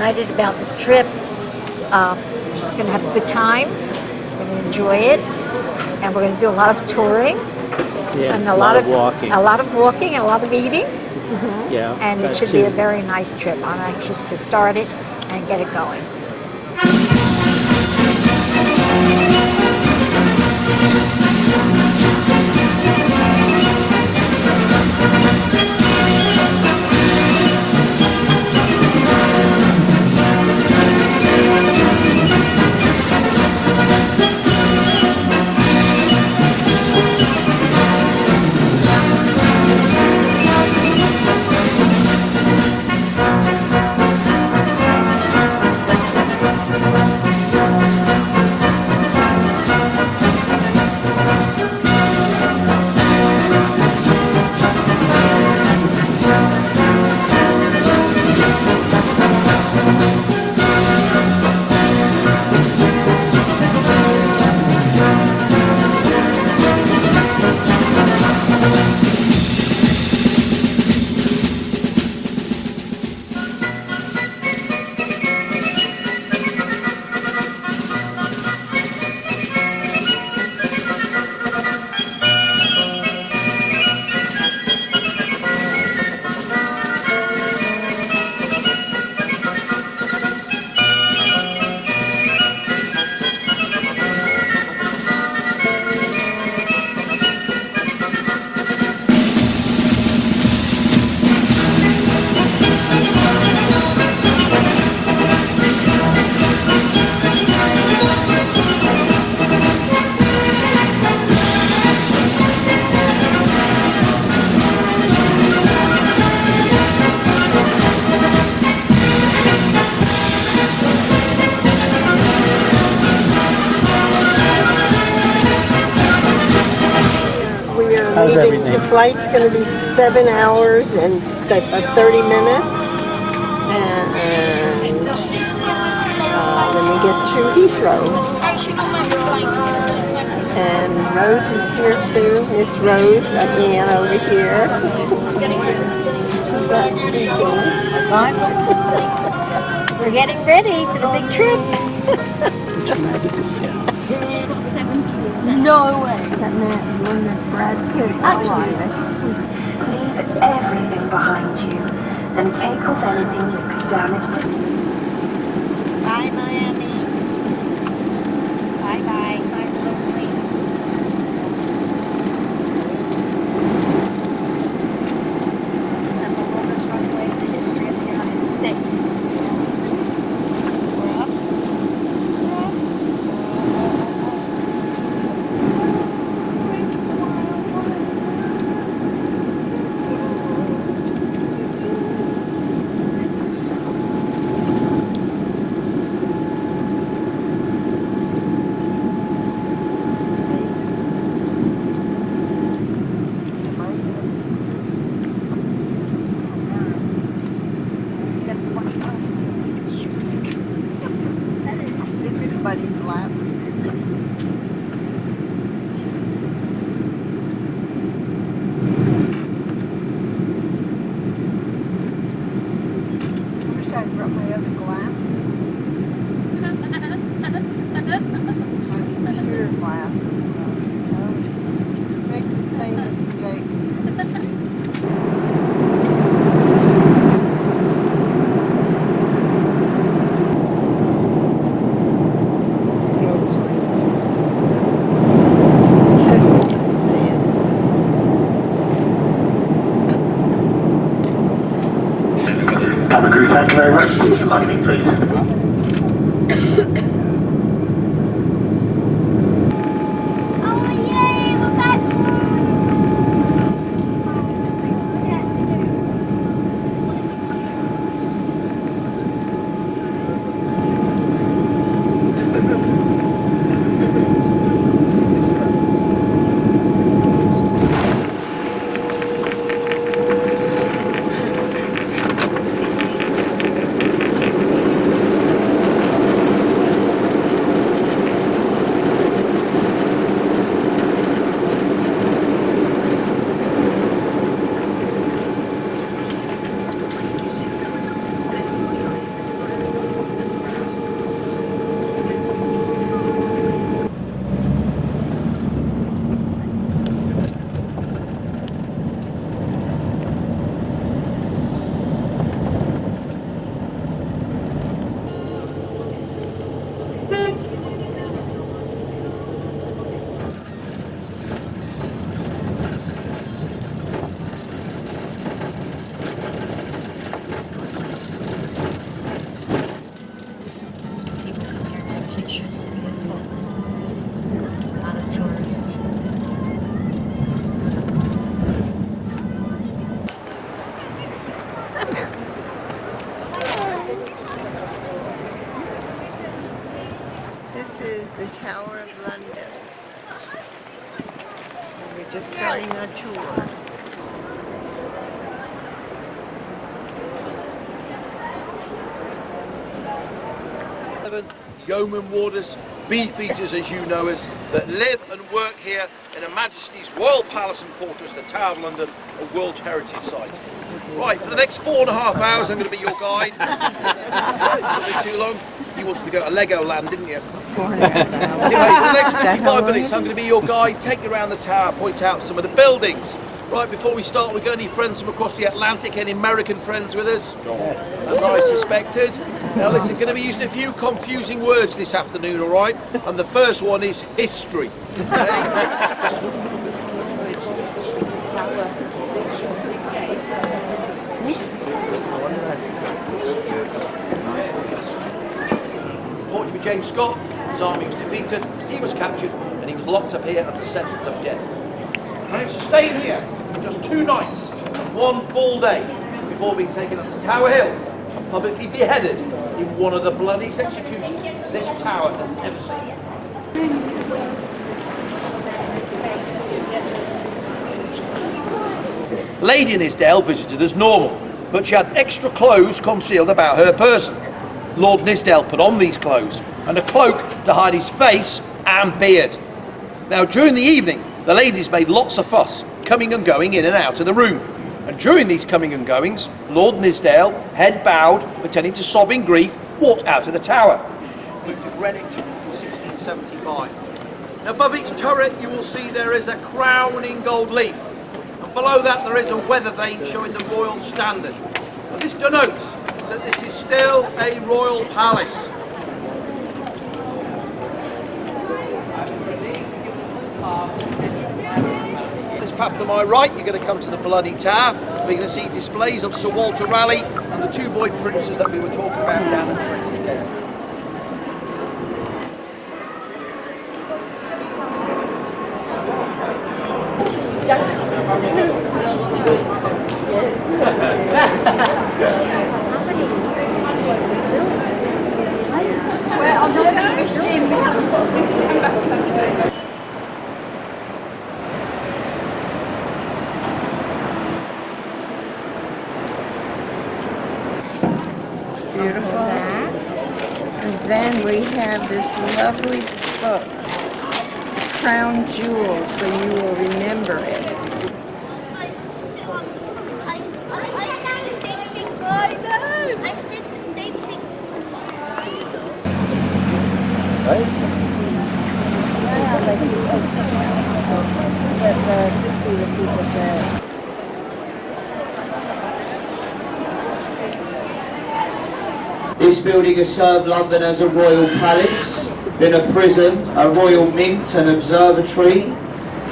excited about this trip. We're going to have a good time. We're going to enjoy it. And we're going to do a lot of touring. Yeah, And a lot of walking. A lot of walking and a lot of eating. Yeah. And it should be a very nice trip. I'm anxious to start it and get it going. How's everything? The flight's going to be 7 hours and 30 minutes, and then we get to Heathrow. And Rose is here too, Miss Rose again over here. She's not speaking. We're getting ready for the big trip. No way. That one that Brad Pitt. Leave everything behind you and take off anything that could damage the... Bye, Miami. Bye-bye. Size of those wings. It's not the longest runway in the history of the United States. We're up. Everybody's laughing. I wish I'd brought my other glasses. My computer glasses. Make the same mistake. Cabin crew, thank you very much. See some landing, please. starting a tour. Yeoman warders, beefeaters as you know us, that live and work here in Her Majesty's Royal Palace and Fortress, the Tower of London, a World Heritage Site. Right, for the next 4.5 hours I'm going to be your guide. Not be too long. You wanted to go to Legoland, didn't you? 4.5 hours. Anyway, for the next 55 how minutes long? I'm going to be your guide, take you around the tower, point out some of the buildings. Right, before we start, we got any friends from across the Atlantic, any American friends with us? As I suspected. Now listen, going to be using a few confusing words this afternoon, all right? And the first one is history. Okay? Fortunately for James Scott, his army was defeated, he was captured, and he was locked up here under sentence of death. Managed to stay here for just 2 nights and 1 full day before being taken up to Tower Hill and publicly beheaded in one of the bloodiest executions this tower has ever seen. Lady Nithsdale visited as normal, but she had extra clothes concealed about her person. Lord Nithsdale put on these clothes and a cloak to hide his face and beard. Now during the evening, the ladies made lots of fuss, coming and going in and out of the room. And during these coming and goings, Lord Nithsdale, head bowed, pretending to sob in grief, walked out of the tower. Moved to Greenwich in 1675. Now above each turret you will see there is a crown in gold leaf. And below that there is a weather vane showing the royal standard. And this denotes that this is still a royal palace. This path to my right, you're going to come to the Bloody Tower, where you're going to see displays of Sir Walter Raleigh and the 2 boy princes that we were talking about down at Traitor's Gate. Beautiful. And then we have this lovely book, Crown Jewels, so you will remember it. I said the same thing. I know. I said the same thing. This building has served London as a royal palace, been a prison, a royal mint, an observatory,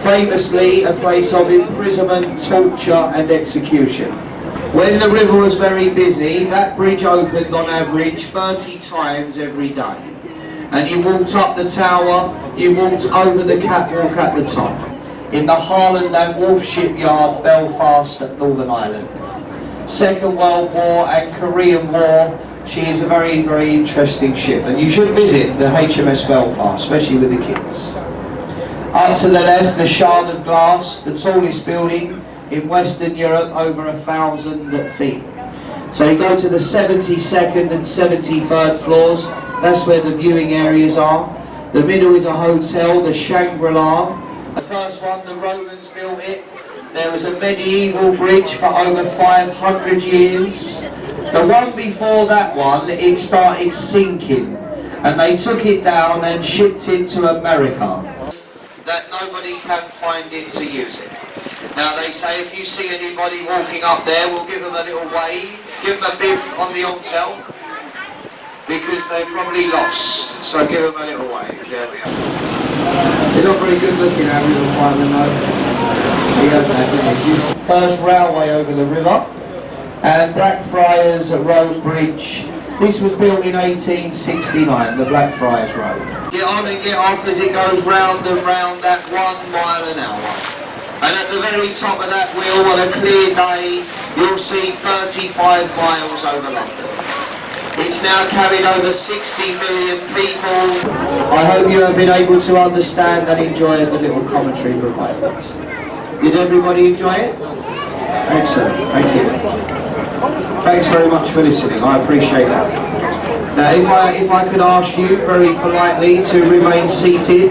famously a place of imprisonment, torture and execution. When the river was very busy, that bridge opened on average 30 times every day. And you walked up the tower, you walked over the catwalk at the top, in the Harland and Wolff shipyard, Belfast at Northern Ireland. Second World War and Korean War, she is a very, very interesting ship, and you should visit the HMS Belfast, especially with the kids. Up to the left, the Shard of Glass, the tallest building in Western Europe, over 1,000 feet. So you go to the 72nd and 73rd floors, that's where the viewing areas are. The middle is a hotel, the Shangri-La. The first one, the Romans built it. There was a medieval bridge for over 500 years. The one before that one, it started sinking, and they took it down and shipped it to America. That nobody can find it to use it. Now they say if you see anybody walking up there, we'll give them a little wave, give them a bib on the hotel, because they're probably lost. So give them a little wave. There we are. They're not very good looking, our little fireman though. First railway over the river. And Blackfriars Road Bridge. This was built in 1869, the Blackfriars Road. Get on and get off as it goes round and round at 1 mile an hour. And at the very top of that wheel, on a clear day, you'll see 35 miles over London. It's now carried over 60 million people. I hope you have been able to understand and enjoy the little commentary provided. Did everybody enjoy it? Excellent, thank you. Thanks very much for listening, I appreciate that. Now if I could ask you very politely to remain seated.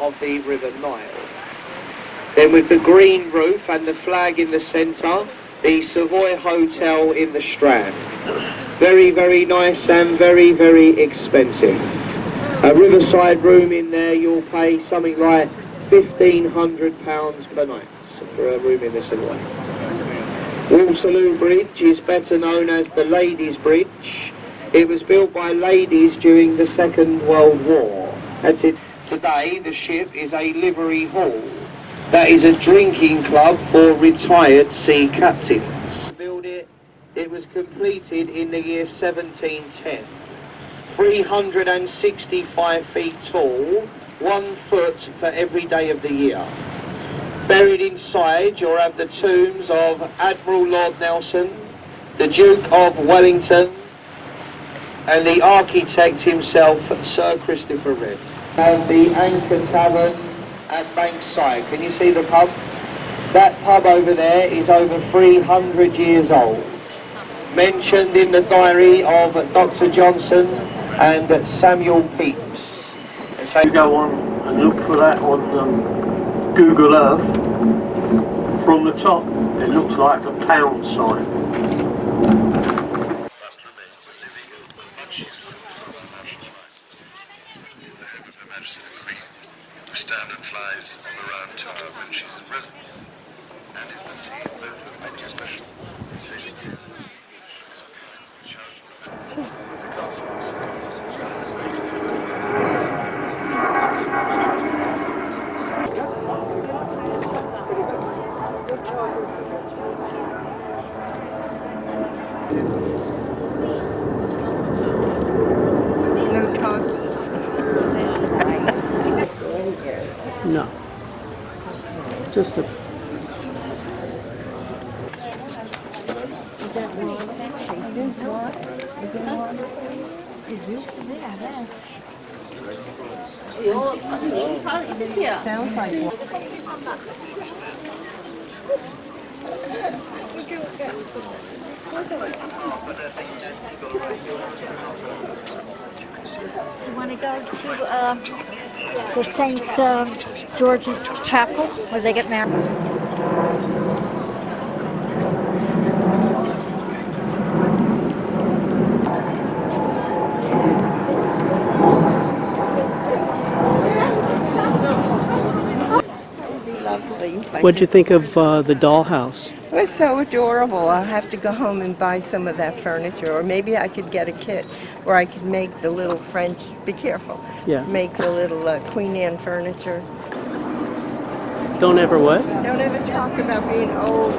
Of the River Nile. Then with the green roof and the flag in the centre, the Savoy Hotel in the Strand. Very, very nice and very, very expensive. A riverside room in there, you'll pay something like £1,500 per night for a room in the Savoy. Waterloo Bridge is better known as the Ladies' Bridge. It was built by ladies during the Second World War. That's it. Today, the ship is a livery hall. That is a drinking club for retired sea captains. It was completed in the year 1710. 365 feet tall, 1 foot for every day of the year. Buried inside, you'll have the tombs of Admiral Lord Nelson, the Duke of Wellington, and the architect himself, Sir Christopher Wren. And the Anchor Tavern at Bankside. Can you see the pub? That pub over there is over 300 years old. Mentioned in the diary of Dr. Johnson and Samuel Pepys. You go on and look for that on Google Earth. From the top, it looks like a pound sign. Standard flies on the round tower when she's in residence, and is the scene of legislation. No talking. No. Just a. It used to be, I guess. Sounds like one. Do you want to go to the St. George's Chapel where they get married? What'd you think of the dollhouse? It was so adorable. I'll have to go home and buy some of that furniture, or maybe I could get a kit where I could make the little French, be careful, Yeah. make the little Queen Anne furniture. Don't ever what? Don't ever talk about being old.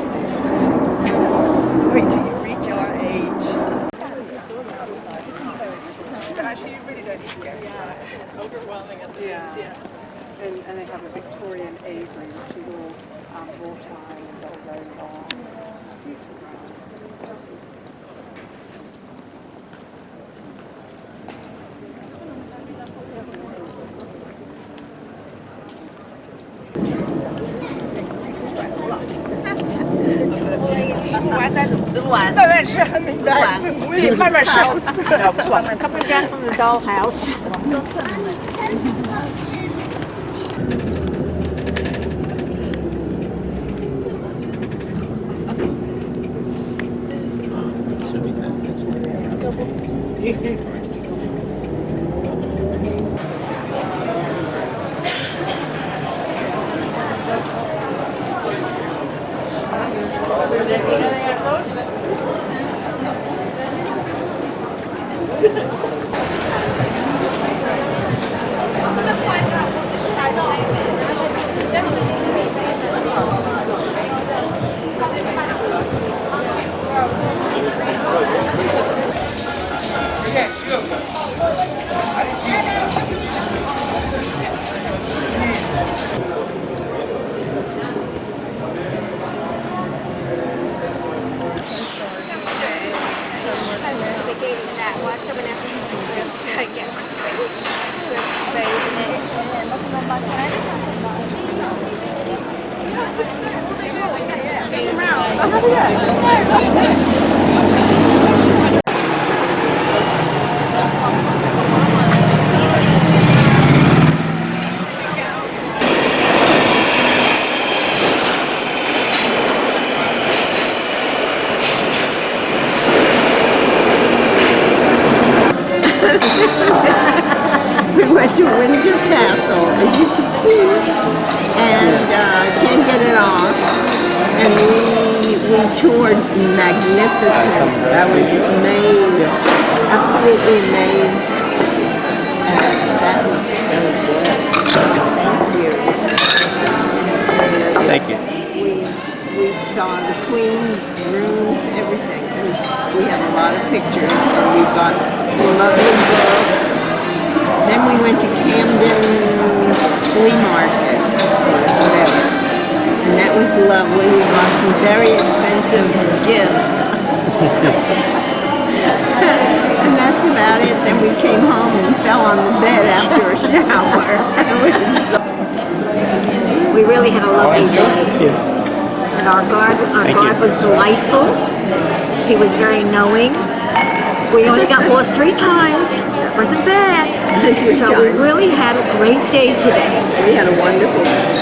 Wait till you reach our age. But actually, you really don't need to go overwhelming as it is, yeah. And they have a Victorian aviary, which is all wrought iron and got very long. Beautiful. Coming down from the dollhouse. We went to Windsor Castle, as you can see, and can't get it off. And we toured Magnificent. I was amazed, absolutely amazed. That looks so good. Thank you. Thank you. We saw the Queen's rooms, everything. We have a lot of pictures, and we bought some lovely books. Then we went to Camden Flea Market, or whatever, and that was lovely. We bought some very expensive gifts. And that's about it. Then we came home and fell on the bed after a shower. We really had a lovely day. And our guard was delightful. He was very knowing. We only got lost 3 times. That wasn't bad. So we really had a great day today. We had a wonderful day.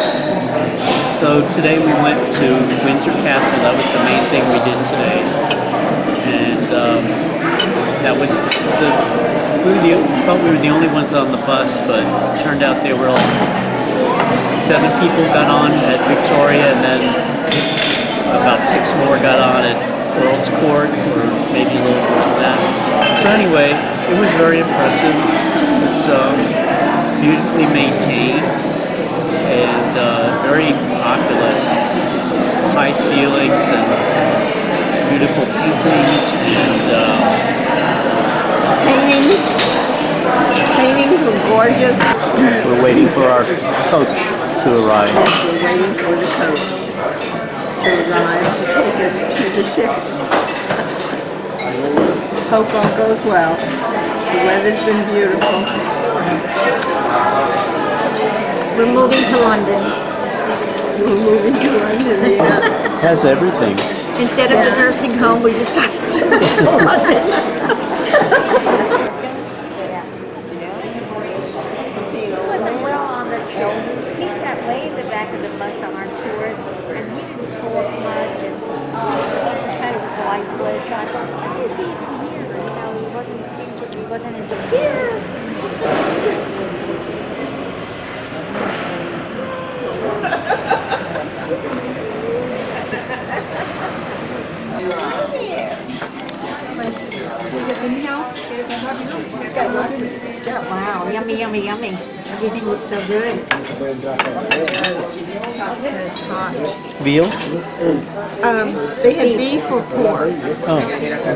So today we went to Windsor Castle. That was the main thing we did today. And that was we thought we were the only ones on the bus, but it turned out there were like 7 people got on at Victoria, and then about 6 more got on at Earl's Court, or maybe a little more than that. So anyway, it was very impressive. It's beautifully maintained and very opulent. High ceilings and beautiful paintings and Paintings were gorgeous. we're waiting for our coach to arrive. We're waiting for the coach to arrive to take us to the ship. Hope all goes well. The weather's been beautiful. We're moving to London. We're moving to London, yeah. Has everything. Instead of the nursing home, we decided to move to London. He sat way in the back of the bus on our tours, and he didn't talk much, and kind of was lifeless. I thought, why is he even here? You know, he wasn't into here. Wow, yummy, yummy, yummy. Everything looks so good. It's hot. Veal? They had beef or pork. Oh,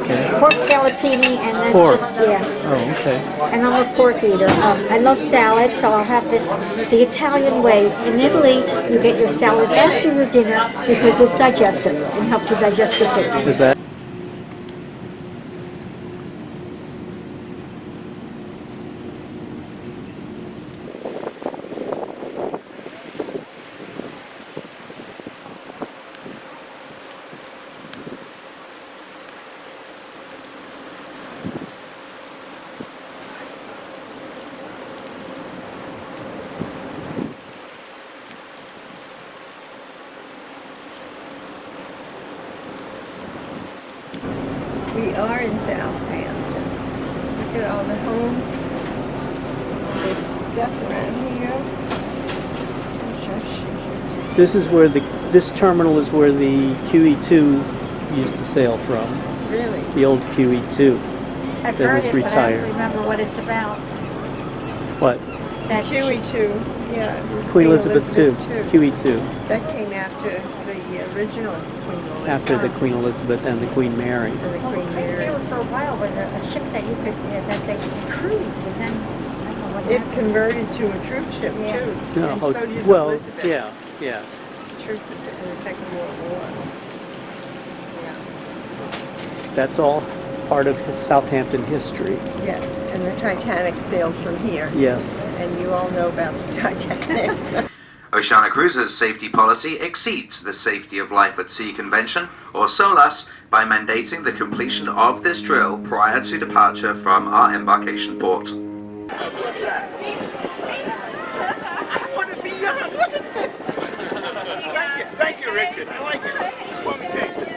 okay. Pork scallopini and then Pork. just, yeah. Oh, okay. And I'm a pork eater. I love salad, so I'll have this the Italian way. In Italy, you get your salad after your dinner because it's digestive and helps you digest your food. Is that? We are in Southampton. Look at all the homes. There's stuff around here. This is where this terminal is where the QE2 used to sail from. Really? The old QE2 I've that heard was it, but I retired. don't remember what it's about. What? That QE2. Yeah, it was Queen Elizabeth II. QE2. That came after the original Queen Elizabeth. After the Queen Elizabeth and the Queen Mary. And the Well, Queen Queen Mary. Mary for a while was a ship that you could that they could cruise, and then I don't know what It happened. converted to a troop ship Yeah. too. No, And so did well, Elizabeth. yeah. Troop in the Second World War. Yeah. That's all part of Southampton history. Yes, and the Titanic sailed from here. Yes. And you all know about the Titanic. Oceania Cruises' safety policy exceeds the Safety of Life at Sea Convention, or SOLAS, by mandating the completion of this drill prior to departure from our embarkation port. I want to be young. Look at this. Thank you, Richard. I like it. Just call me Jason.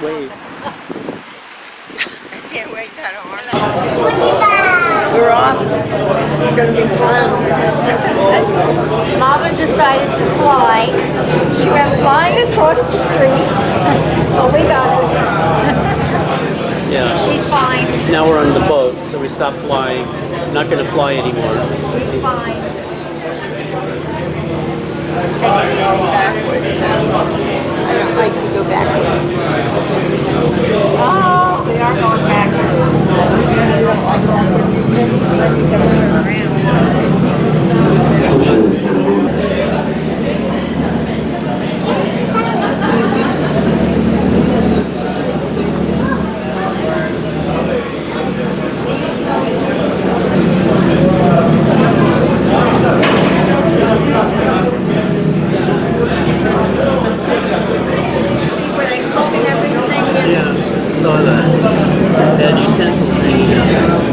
Wait. Can't wait that We're off. It's going to be fun. Mama decided to fly. She went flying across the street. Oh, we got her. Yeah. She's fine. Now we're on the boat, so we stopped flying. Not going to fly anymore. She's fine. It's taking me backwards. I don't like to go backwards. Oh, they are going backwards. Unless he's going to turn around. Saw that. They had utensils hanging out.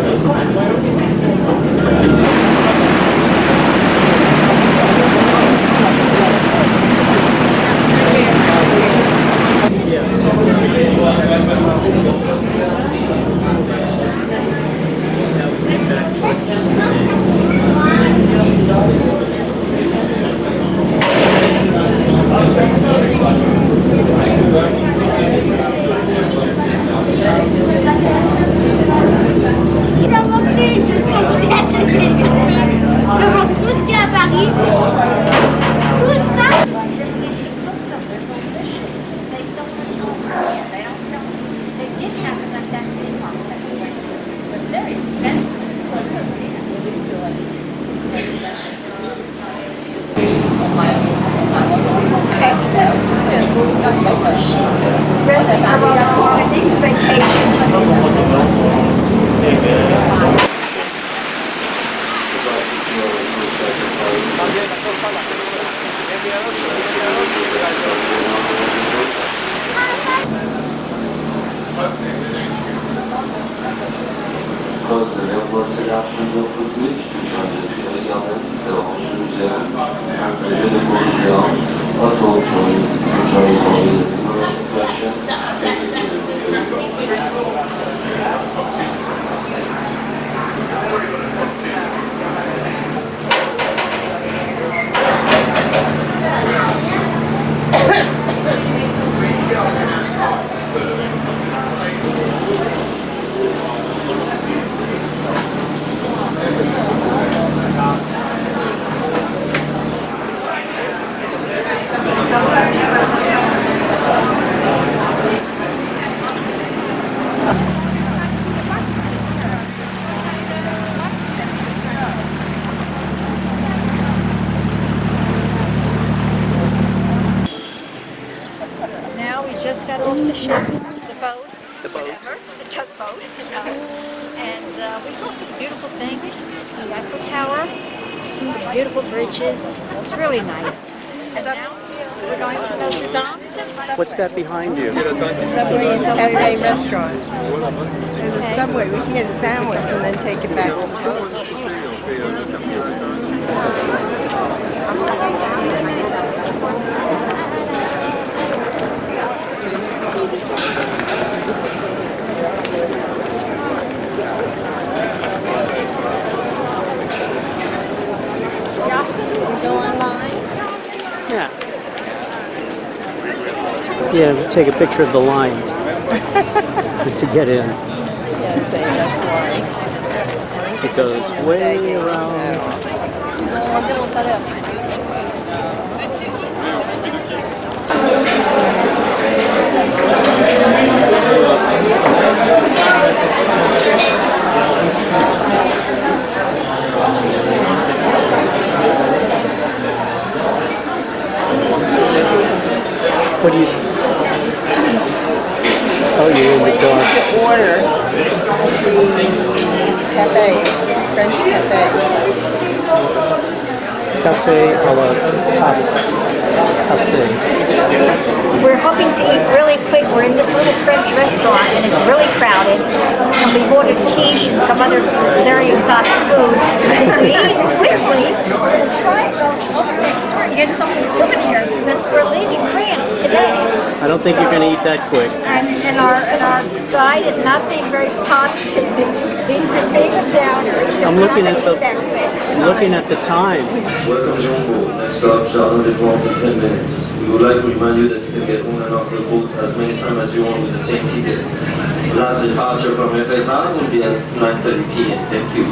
We saw some beautiful things. The Eiffel Tower, some beautiful bridges. It's really nice. And now we're going to Notre Dame. What's that behind you? Subway and Cafe restaurant. There's a Subway. We can get a sandwich and then take it back to the house. Yeah. Yeah, take a picture of the line to get in. It goes way around. What do you? Oh, you're in the dark. Waiting to order the cafe, French cafe. Cafe à la tasse. We're hoping to eat really quick. We're in this little French restaurant and it's really crowded. And we ordered quiche and some other very exotic food. And if we eat quickly, we'll try to go over next door and get some souvenirs because we're leaving France today. I don't think you're going to eat that quick. And our guide is not being very positive. He's a big downer. So I'm looking at the time. Welcome to Longboard. Next stop, Charlotte for 10 minutes. We would like to remind you that you can get on and off the boat as many times as you want with the same ticket. The last departure from FFR will be at 9:30 p.m. Thank you.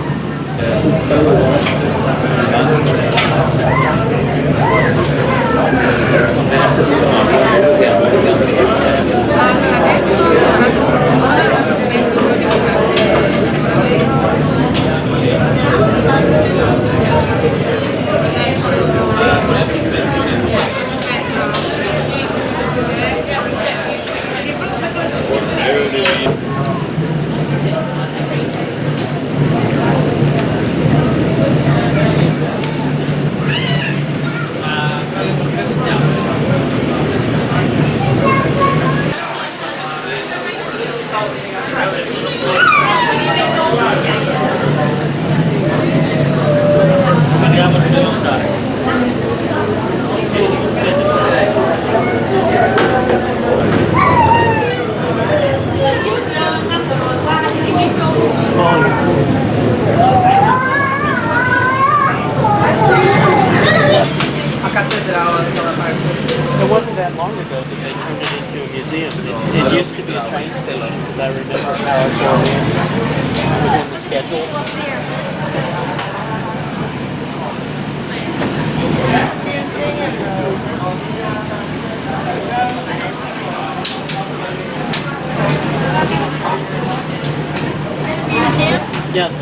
It wasn't that long ago that they turned it into a museum. It used to be a train station because I remember Paris Orleans was in the schedule. Yes.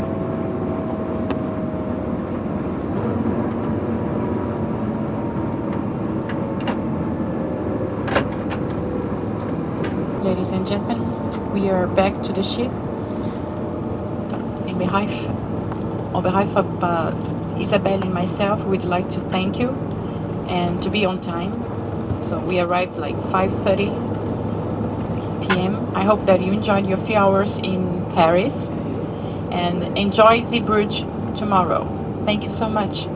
Ladies and gentlemen, we are back to the ship. On behalf of Isabelle and myself, we'd like to thank you and to be on time. So we arrived like 5:30 p.m. I hope that you enjoyed your few hours in Paris and enjoy Zeebrugge tomorrow. Thank you so much.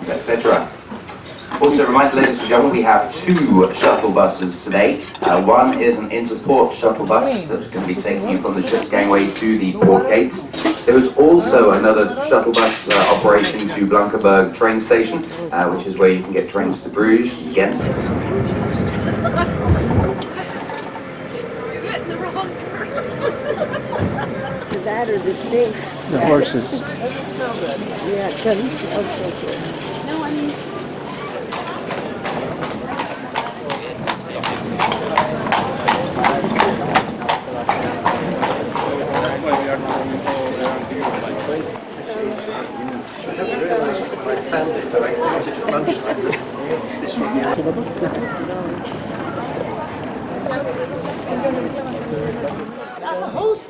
Etc. Also, reminder, ladies and gentlemen, we have two shuttle buses today. One is an Interport shuttle bus that's going to be taking you from the ship's gangway to the port gates. There is also another shuttle bus operation to Blankenberg train station, which is where you can get trains to Bruges, Ghent. That or the stink. The horses. Yeah, it doesn't smell so good. No, I mean...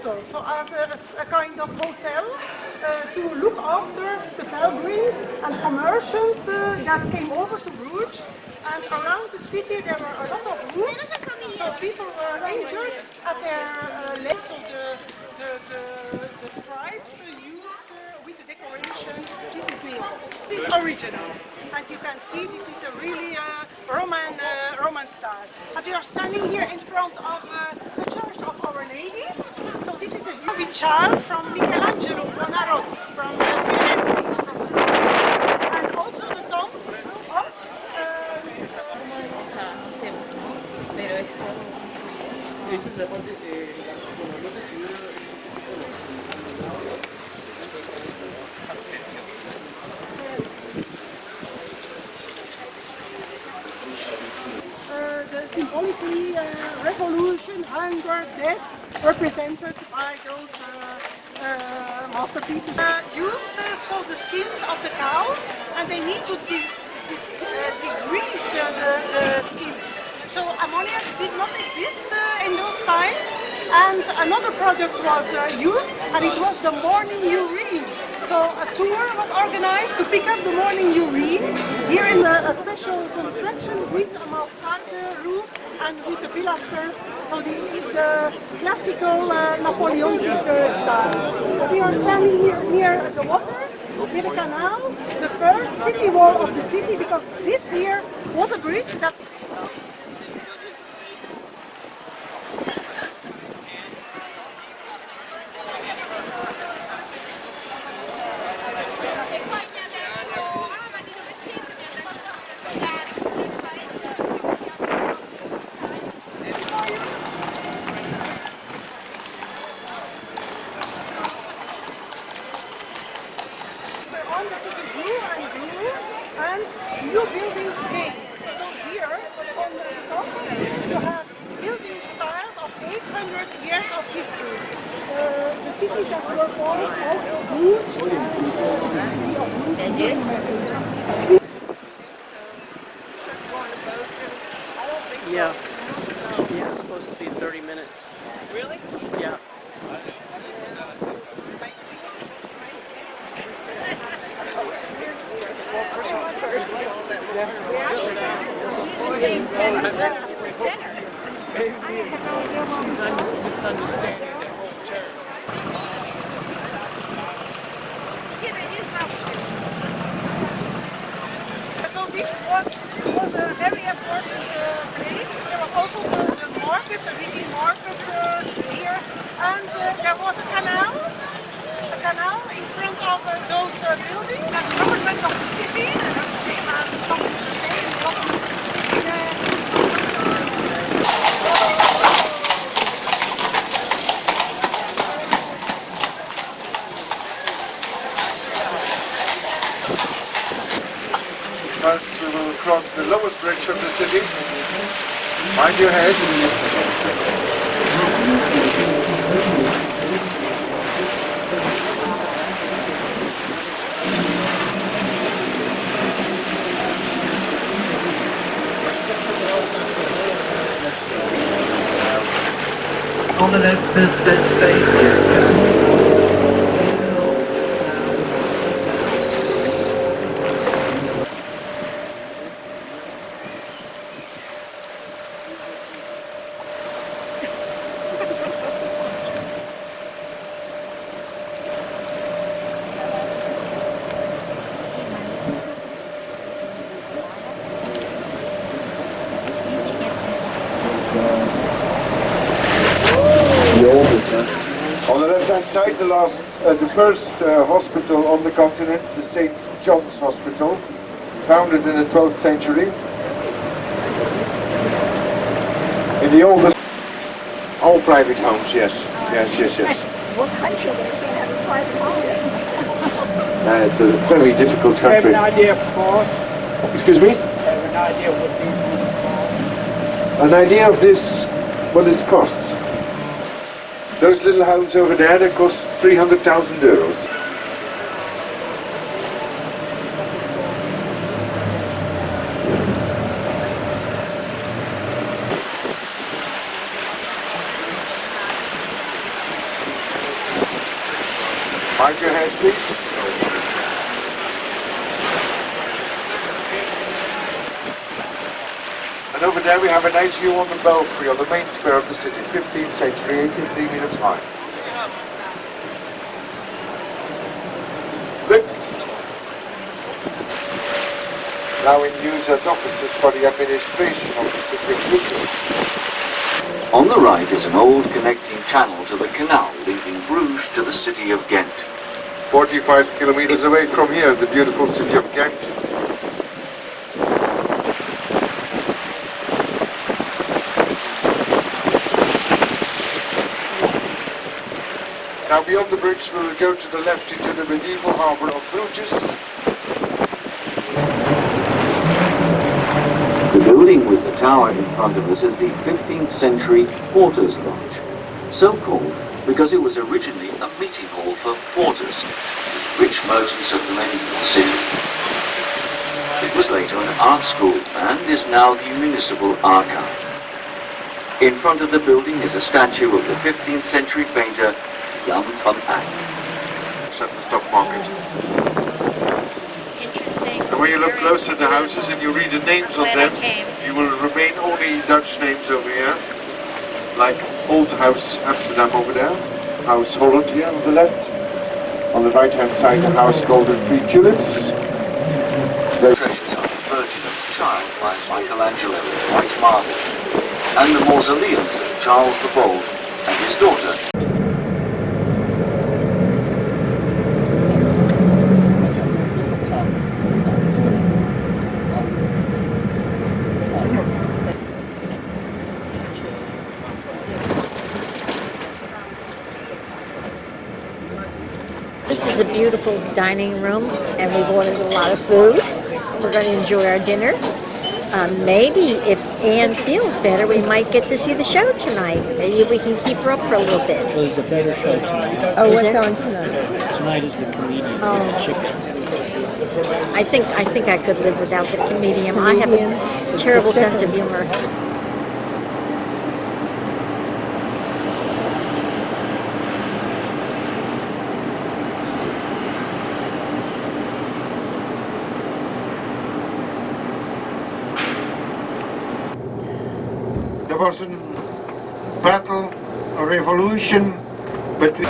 hostel, so as a kind of hotel to look after the pilgrims and commerciants that came over to Bruges. And around the city there were a lot of roofs, so people were injured at their legs. So the stripes used with the decoration, this is new. This is original. And you can see this is a really Roman style. And we are standing here in front of the Church of Our Lady. So this is a human child from Michelangelo Buonarroti from Firenze. And also the tombs of the symbolically revolution, hunger, death, represented by those masterpieces. Used so the skins of the cows, and they need to degrease the skins. So ammoniac did not exist in those times, and another product was used, and it was the morning urine. So a tour was organized to pick up the morning urine here in a special construction with a mansarde roof and with the pilasters. So this is the classical Napoleonic style. We are standing here near the water, near the canal, the first city wall of the city, because this here was a bridge that on the city grew and grew, and new buildings came. So here on the top you have building styles of 800 years of history. The cities that were formed of Bruges and Yeah. Yeah, it's supposed to be 30 minutes. Really? Yeah. So this was a very important place. There was also the market, the weekly market here, and there was a canal in front of those buildings. And the government of the city had something to say. The government of First we will cross the lowest bridge of the city. Mind your head. On the left is the station. On the left-hand side, the first hospital on the continent, the St. John's Hospital, founded in the 12th century. In the oldest, all private homes, yes. What country they can't have a private home? It's a very difficult country. Have an idea of cost? Excuse me? Have an idea what these An idea of this, what this costs. Those little homes over there, that cost 300,000 euros. Mind your head, please. And over there we have a nice view on the belfry on the main square of the city, 15th century, 83 meters high. Look. Now in use as offices for the administration of the city of Bruges. On the right is an old connecting channel to the canal linking Bruges to the city of Ghent. 45 kilometers away from here, the beautiful city of Ghent. Now beyond the bridge we will go to the left into the medieval harbour of Bruges. The building with the tower in front of us is the 15th century Porters Lodge, so called because it was originally a meeting hall for porters, rich merchants of the medieval city. It was later an art school and is now the municipal archive. In front of the building is a statue of the 15th century painter Jan van Eyck. At the stock market. Interesting. And when you look close at the houses and you read the names of them, you will remain only Dutch names over here. Like Old House Amsterdam over there, House Holland here on the left. On the right hand side the house Golden Tree Tulips. The treasures are the Virgin and the Child by Michelangelo in white marble, and the mausoleums of Charles the Bold and his daughter. This is the beautiful dining room, and we've ordered a lot of food. We're going to enjoy our dinner. Maybe if Anne feels better, we might get to see the show tonight. Maybe we can keep her up for a little bit. Well, there's a better show tonight. Oh, Is what's it? on tonight? Tonight is the comedian chicken. I think I could live without the comedian. I have a terrible sense of humor. There was a battle, a revolution between...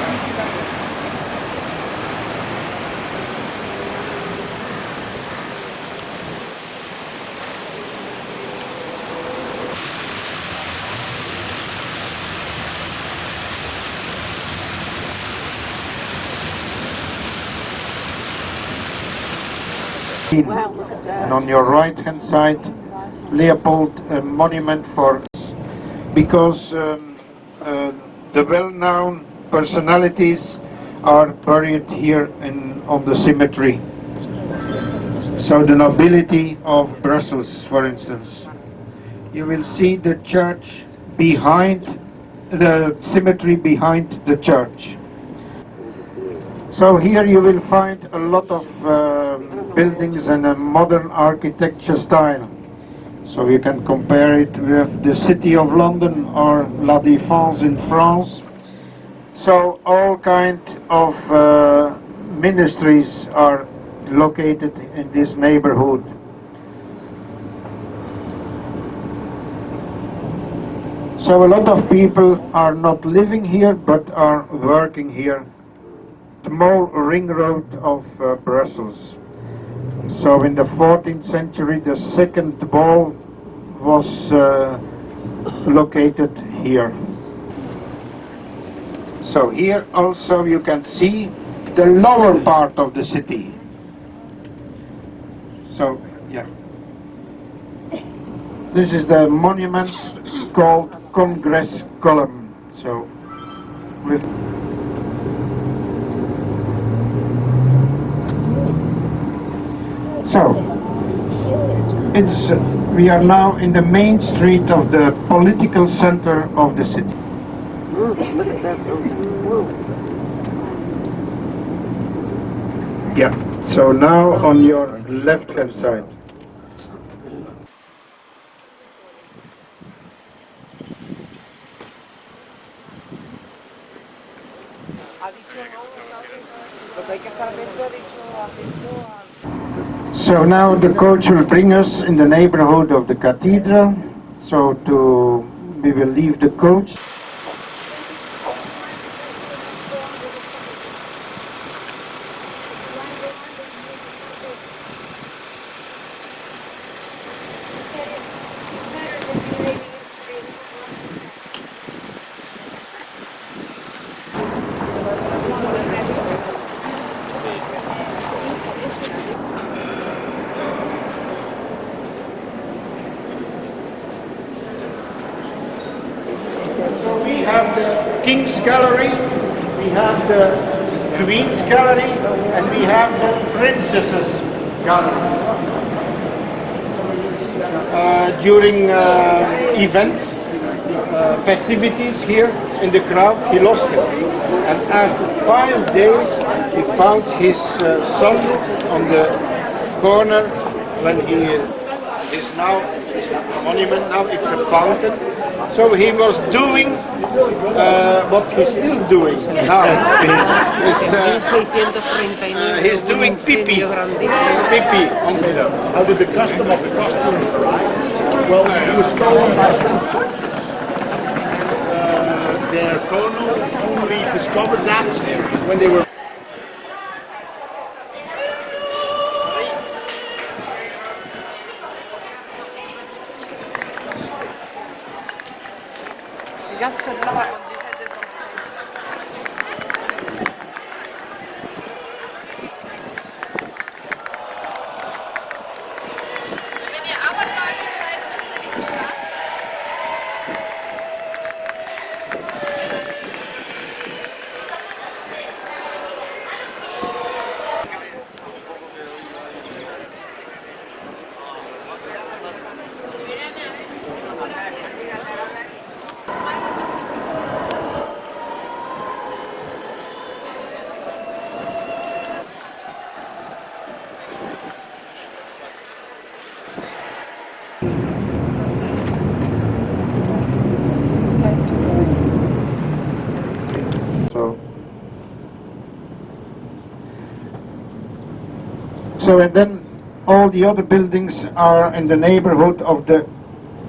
Wow, look at that. And on your right hand side, Leopold, a monument for... Because the well-known personalities are buried here on the cemetery. So the nobility of Brussels, for instance. You will see the church behind, the cemetery behind the church. So here you will find a lot of buildings and a modern architecture style. So you can compare it with the City of London or La Défense in France. So all kind of ministries are located in this neighborhood. So a lot of people are not living here but are working here. Small ring road of Brussels. So in the 14th century the second ball was located here. So here also you can see the lower part of the city. So yeah. This is the monument called Congress Column. So with we are now in the main street of the political center of the city. Look at that building. Yeah, so now on your left hand side. So now the coach will bring us in the neighborhood of the cathedral. So we will leave the coach. We have the King's Gallery, we have the Queen's Gallery, and we have the Princesses Gallery. During events, festivities here in the crowd, he lost it. And after 5 days, he found his son on the corner when he is now, it's a monument now, it's a fountain. So he was doing what he's still doing now. He's doing pee-pee. Pee-pee. How did the custom of the costume arise? Well, it was stolen by their colonel only discovered that when they were. Regarde celle-là. So and then all the other buildings are in the neighborhood of the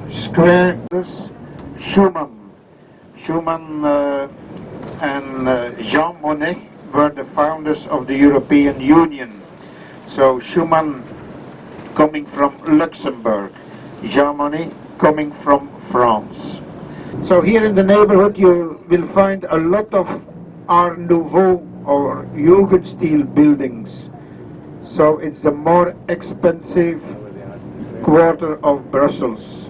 square. Schumann and Jean Monnet were the founders of the European Union. So Schumann coming from Luxembourg, Jean Monnet coming from France. So here in the neighborhood you will find a lot of Art Nouveau or Jugendstil buildings. So it's the more expensive quarter of Brussels.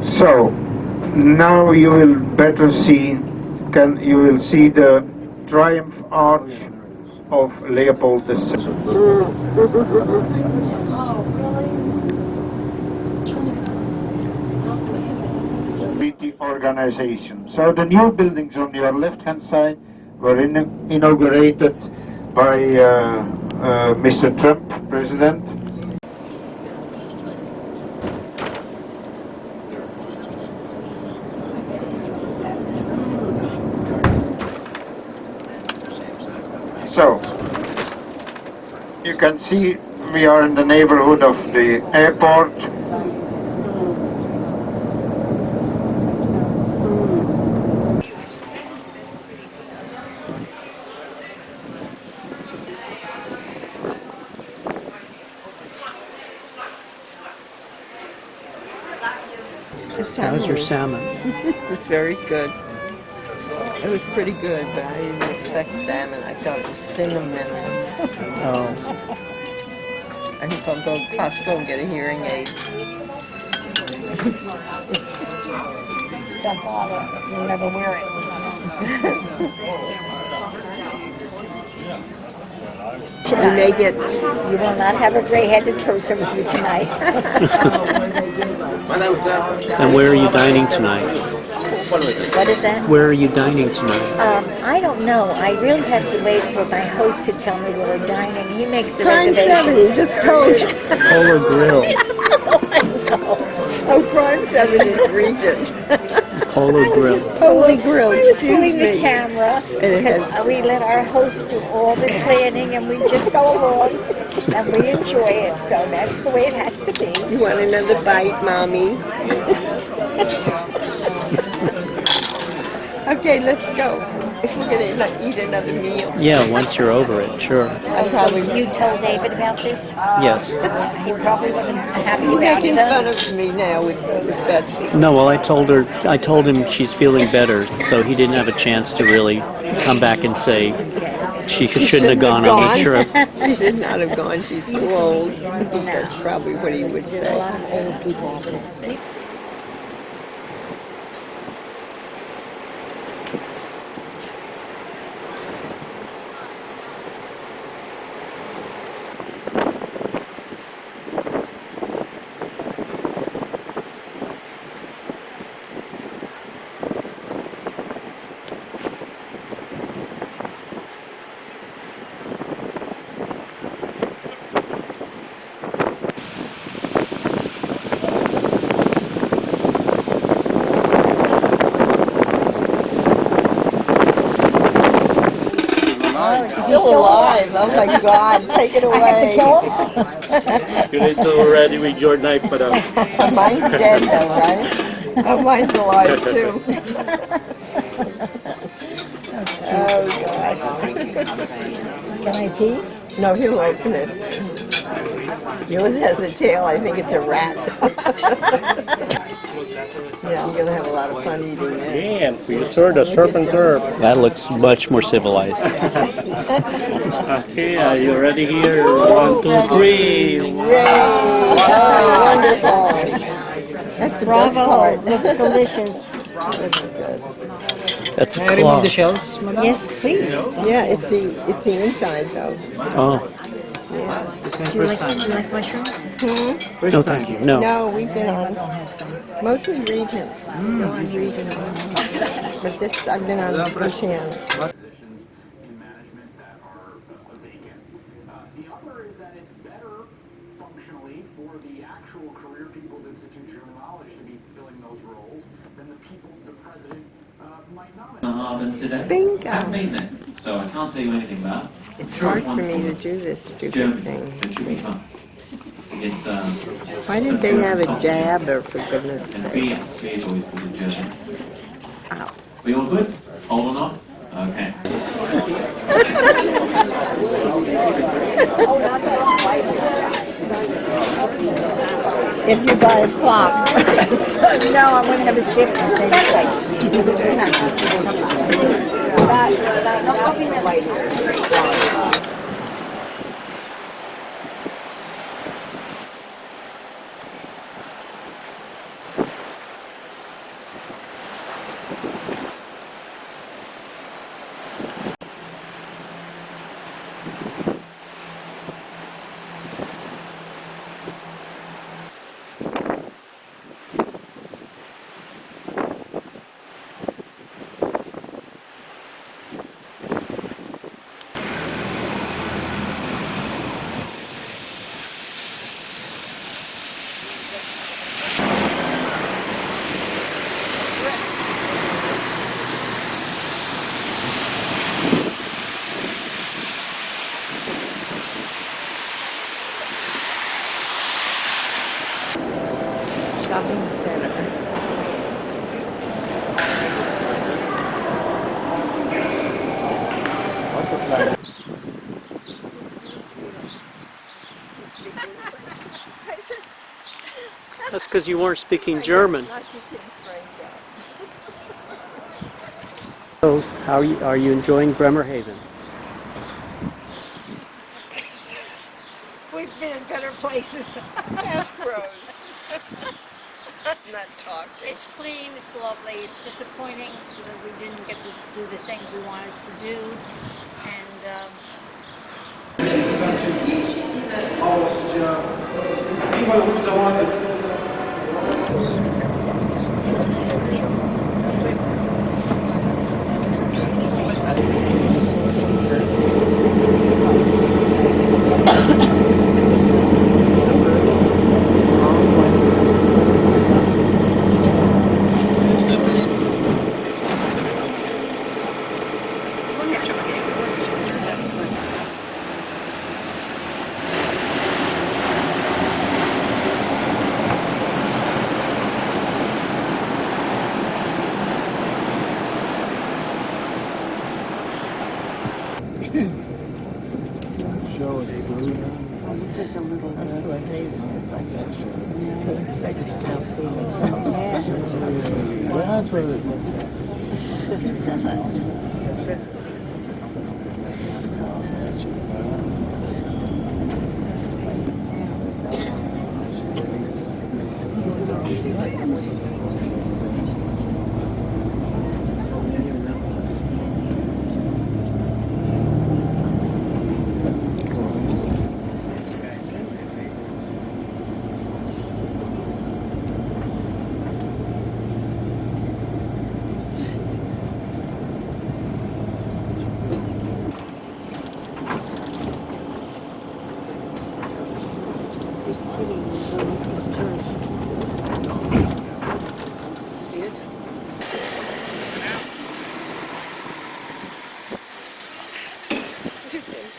So now you will better see. You will see the triumph arch of Leopold II. Treaty organization. So the new buildings on your left-hand side were inaugurated by Mr. Trump, President. So, you can see we are in the neighborhood of the airport. How was your salmon? It was very good. It was pretty good, but I didn't expect salmon. I thought it was cinnamon. Oh. I think I'll go to Costco and get a hearing aid. Don't bother. You'll never wear it. You may get. You will not have a gray-headed person with you tonight. And where are you dining tonight? What is that? Where are you dining tonight? I don't know. I really have to wait for my host to tell me where we're dining. He makes the Crime reservations. 70, just told you. Polar Grill. Oh, Crime 70's Regent. Polo Grill. Holy Grill, I was excuse pulling the me. camera And it because has- we let our host do all the planning and we just go along and we enjoy it. So that's the way it has to be. You want another bite, Mommy? Okay, let's go. If we're going to eat another meal. Yeah, once you're over it, sure. So you told David about this? Yes. He probably wasn't happy You're about making it. fun of me now with Betsy. No, well, I told him she's feeling better, so he didn't have a chance to really come back and say she shouldn't have gone on the trip. She should not have gone. She's too old. That's probably what he would There's a say. lot of old people on this thing. Still alive. Oh my God. Take it away. You need to ready with your knife for that. Mine's dead though, right? Oh, mine's alive too. Oh gosh. Can I pee? No, he'll open it. Yours has a tail. I think it's a rat. Yeah, you're gonna have a lot of fun eating this. And you sir, the serpent herb. That looks much more civilized. Okay, are you ready here? 1, 2, 3. Yay! Oh, wonderful. That's the best Bravo. part. Looks delicious. That's a claw. Yes, please. Yeah, it's the inside though. Oh, Do you like mushrooms? no, thank you. No. No, we've been on mostly Regent. Go on Regent. But this, I've been on some channel. Positions in management that are vacant. The other is that it's better functionally for the actual career people with institutional knowledge to be filling those roles than the people the president might nominate. Harvard today. Bingo. Haven't been there, so I can't tell you anything about it. It's Sure, hard for me wonderful. to do this stupid Germany. thing. It should be fun. It's Why didn't they have a jabber, for goodness and sake? beer is always good in Germany. We all good? Holding off? Okay. If you buy a clock. No, I'm going to have a chicken. Shopping center. That's because you weren't speaking German. So, are you enjoying Bremerhaven? We've been in better places. Yes, Rose. Not talking. It's clean, it's lovely. It's disappointing because we didn't get to do the thing we wanted to do. And That's what it is.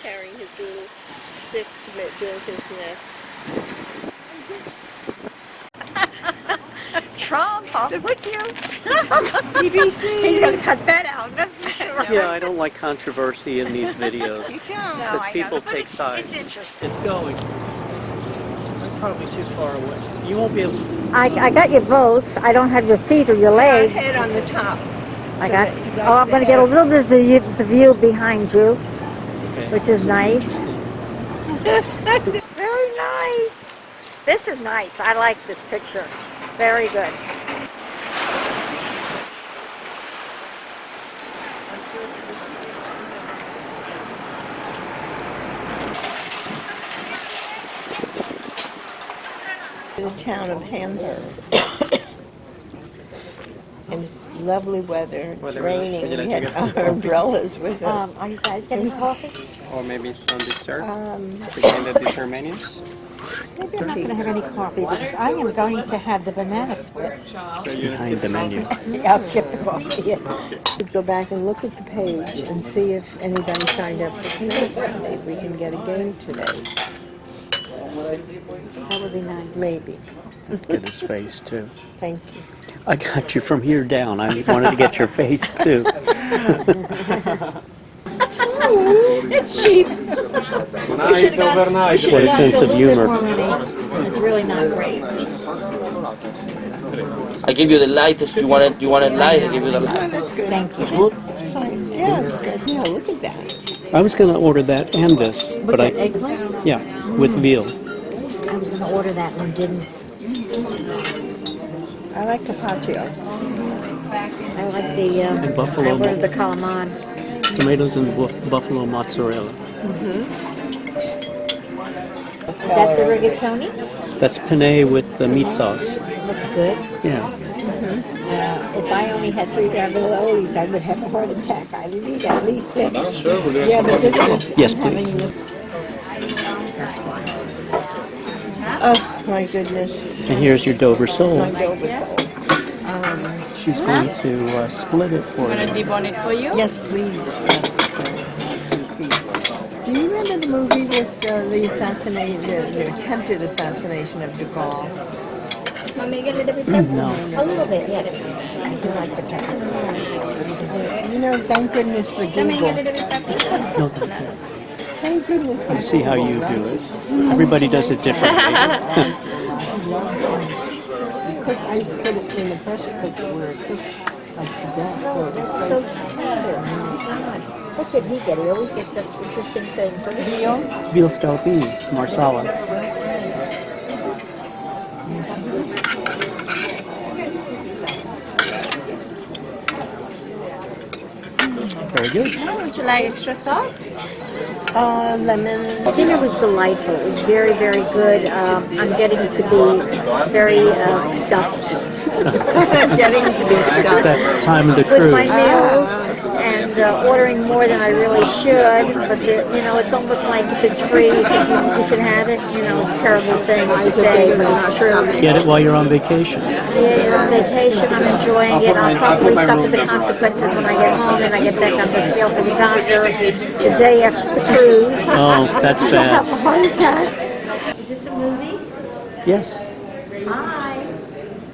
Carrying his little stick to build his nest. Trump, I'll with you. BBC. He's going to cut that out, that's for sure. Yeah, I don't like controversy in these videos. You don't? No, Because I people know, but take sides. It's interesting. It's going. I'm probably too far away. You won't be able to... I got you both. I don't have your feet or your legs. Head on the top. I got. Oh, I'm going to get a little bit of the view behind you, which is nice. Very nice. This is nice. I like this picture. Very good. The town of Hamburg. And it's lovely weather. It's raining. We had our umbrellas with us. Are you guys getting coffee? Or maybe some dessert? Begin the dessert menus? Maybe I'm not going to have any coffee because I am going to have the banana split. So you're behind the menu. I'll skip the coffee. We'd go back and look at the page and see if anybody signed up for tennis Sunday. We can get a game today. That would be nice. Maybe. Get his face, too. Thank you. I got you from here down. I wanted to get your face, too. It's cheap. What a sense of humor. It's really not great. I give you the light if you want it. You want it light? I give you the light. That's good. Thank you. It's good. Yeah, it's good. Yeah, look at that. I was going to order that and this, but that eggplant? Yeah, with veal. I was going to order that and didn't. I like carpaccio. I like the. And buffalo. I ordered the calamari. Tomatoes and buffalo mozzarella. That's the rigatoni? That's penne with the meat sauce. Looks good. Yeah. If I only had 3 raviolis, I would have a heart attack. I would need at least 6. Yeah, but this is, Yes, please. Oh, my goodness. And here's your Dover sole. My Dover sole. She's going to split it for you. debone it for you? Yes, please. Yes. Do you remember the movie with the assassination, the attempted assassination of de Gaulle? Mommy, get a little bit No. A little bit, yes. I do like the pepper. You know, thank goodness for Mommy, get a Google. little bit pepper. No, thank you. Thank goodness for I see how you do it. Everybody does it differently. I used to put it in the pressure cooker where it cooks like that. So tender. What should he get? He always gets such interesting things. Veal scalpini, marsala. Very good. Would you like extra sauce? Lemon. Dinner was delightful. It was very, very good. I'm getting to be very stuffed. Getting to be It's stuffed. that time of the With my cruise. meals and ordering more than I really should. But it's almost like if it's free, you should have it. Terrible thing to say, but it's true. Get it while you're on vacation. Yeah, you're on vacation. I'm enjoying it. I'll probably suffer the consequences when I get home and I get back on the scale for the doctor the day after the cruise. Oh, that's I'll bad. have a heart attack. Is this a movie? Yes. Hi.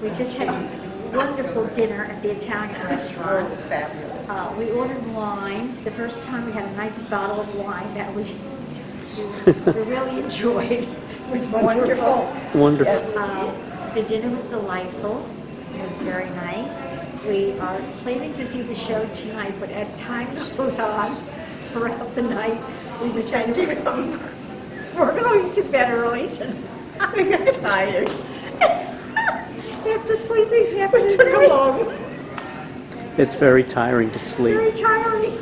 We just had a wonderful dinner at the Italian restaurant. Fabulous. We ordered wine. For the first time, we had a nice bottle of wine that we really enjoyed. It was wonderful. Wonderful. The dinner was delightful. It was very nice. We are planning to see the show tonight, but as time goes on throughout the night, we decided we're going to bed early tonight. We got tired. After sleeping half the day. Long. It's very tiring to sleep. Very tiring.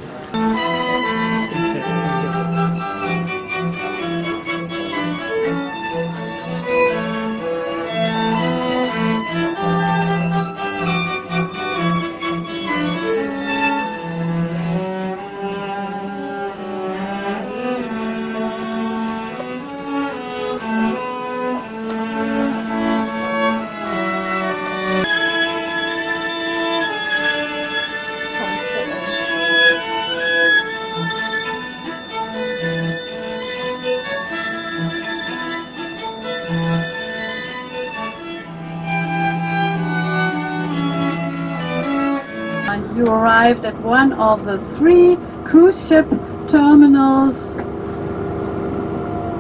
You arrived at one of the 3 cruise ship terminals,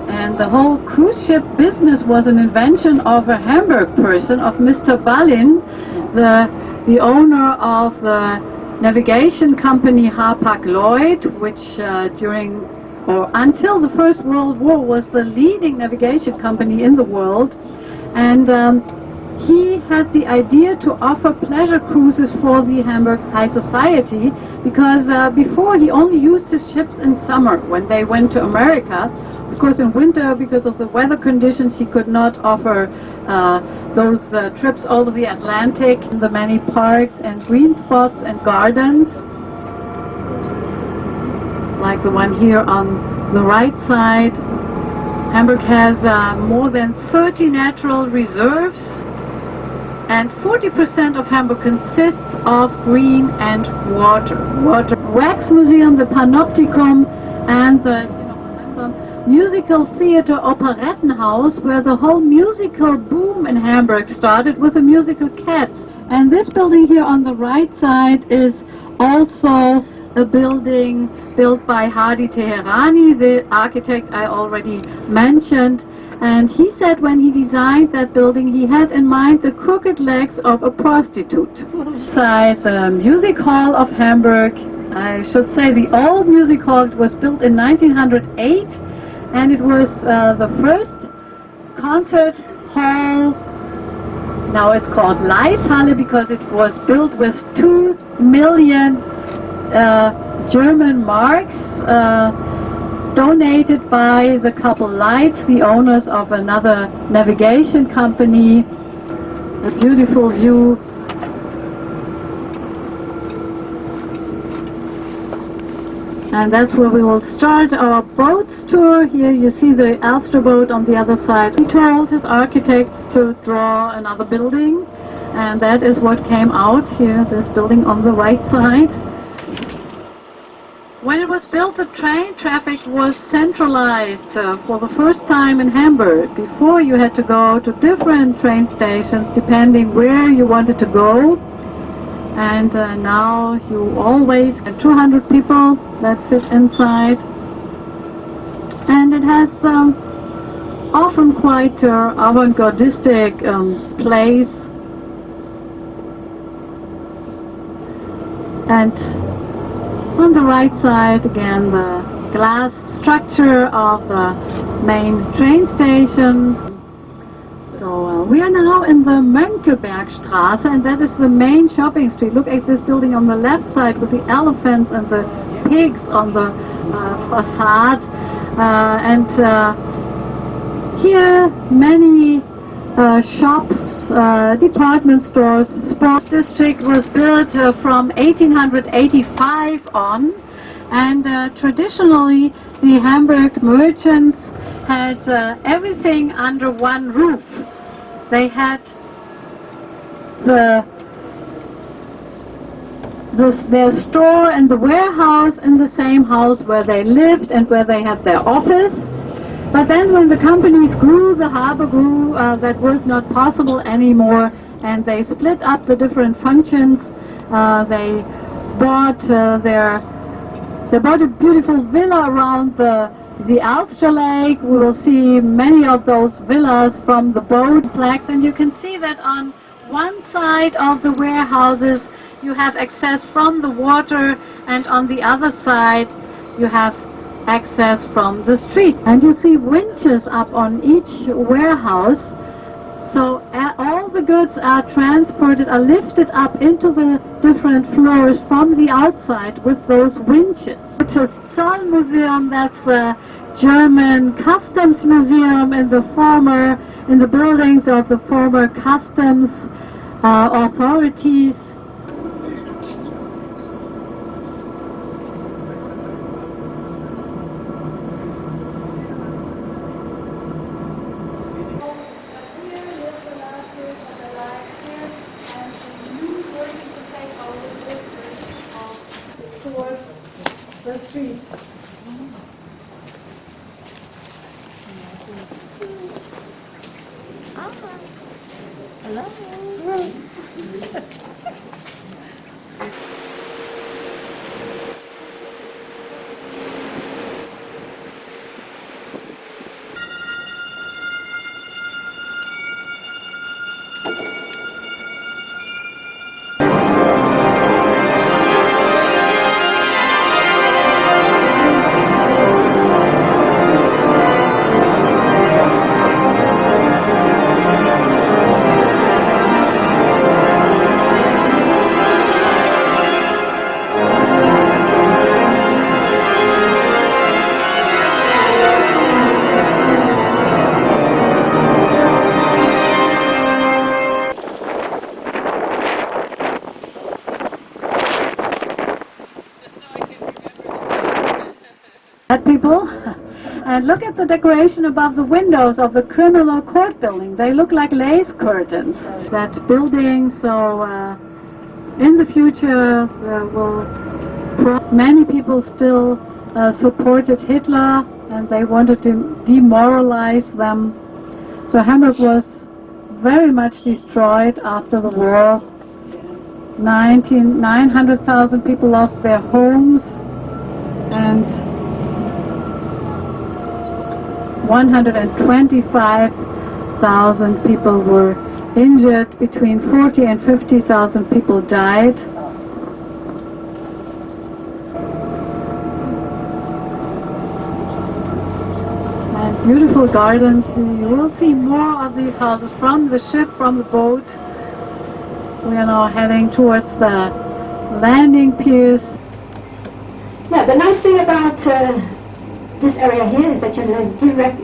and the whole cruise ship business was an invention of a Hamburg person, of Mr. Ballin, the owner of the navigation company Hapag-Lloyd, which until the First World War was the leading navigation company in the world. And he had the idea to offer pleasure cruises for the Hamburg high society, because before he only used his ships in summer when they went to America. Of course, in winter, because of the weather conditions, he could not offer those trips over the Atlantic, the many parks and green spots and gardens, like the one here on the right side. Hamburg has more than 30 natural reserves, and 40% of Hamburg consists of green and water. Wax Museum, the Panoptikum, and the musical theater Operettenhaus, where the whole musical boom in Hamburg started with the musical Cats. And this building here on the right side is also a building built by Hadi Teherani, the architect I already mentioned. And he said when he designed that building, he had in mind the crooked legs of a prostitute. Inside the Music Hall of Hamburg, I should say the old Music Hall was built in 1908, and it was the first concert hall. Now it's called Leishalle because it was built with 2 million German marks, donated by the couple Lights, the owners of another navigation company. A beautiful view. And that's where we will start our boats tour. Here you see the Alster boat on the other side. He told his architects to draw another building, and that is what came out here, this building on the right side. When it was built, the train traffic was centralized for the first time in Hamburg. Before, you had to go to different train stations depending where you wanted to go. And now you always get 200 people that fit inside. And it has often quite avant-gardistic place. And on the right side, again, the glass structure of the main train station. So we are now in the Mönckebergstraße, and that is the main shopping street. Look at this building on the left side with the elephants and the pigs on the facade. and here many shops, department stores. Sports district was built from 1885 on, and traditionally the Hamburg merchants had everything under one roof. They had their store and the warehouse in the same house where they lived and where they had their office. But then when the companies grew, the harbor grew, that was not possible anymore, and they split up the different functions. They bought a beautiful villa around the Alster Lake. We will see many of those villas from the boat flags, and you can see that on one side of the warehouses you have access from the water, and on the other side you have access from the street. And you see winches up on each warehouse, so all the goods are transported, are lifted up into the different floors from the outside with those winches. Which is Zollmuseum, that's the German customs museum in the buildings of the former customs authorities. The street. Hello. People, and look at the decoration above the windows of the criminal court building. They look like lace curtains. That building, so in the future there will many people still supported Hitler, and they wanted to demoralize them. So Hamburg was very much destroyed after the war. 900,000 people lost their homes, and 125,000 people were injured. Between 40 and 50,000 people died. And beautiful gardens. You will see more of these houses from the ship, from the boat. We are now heading towards the landing piers. Yeah, the nice thing about this area here is that you live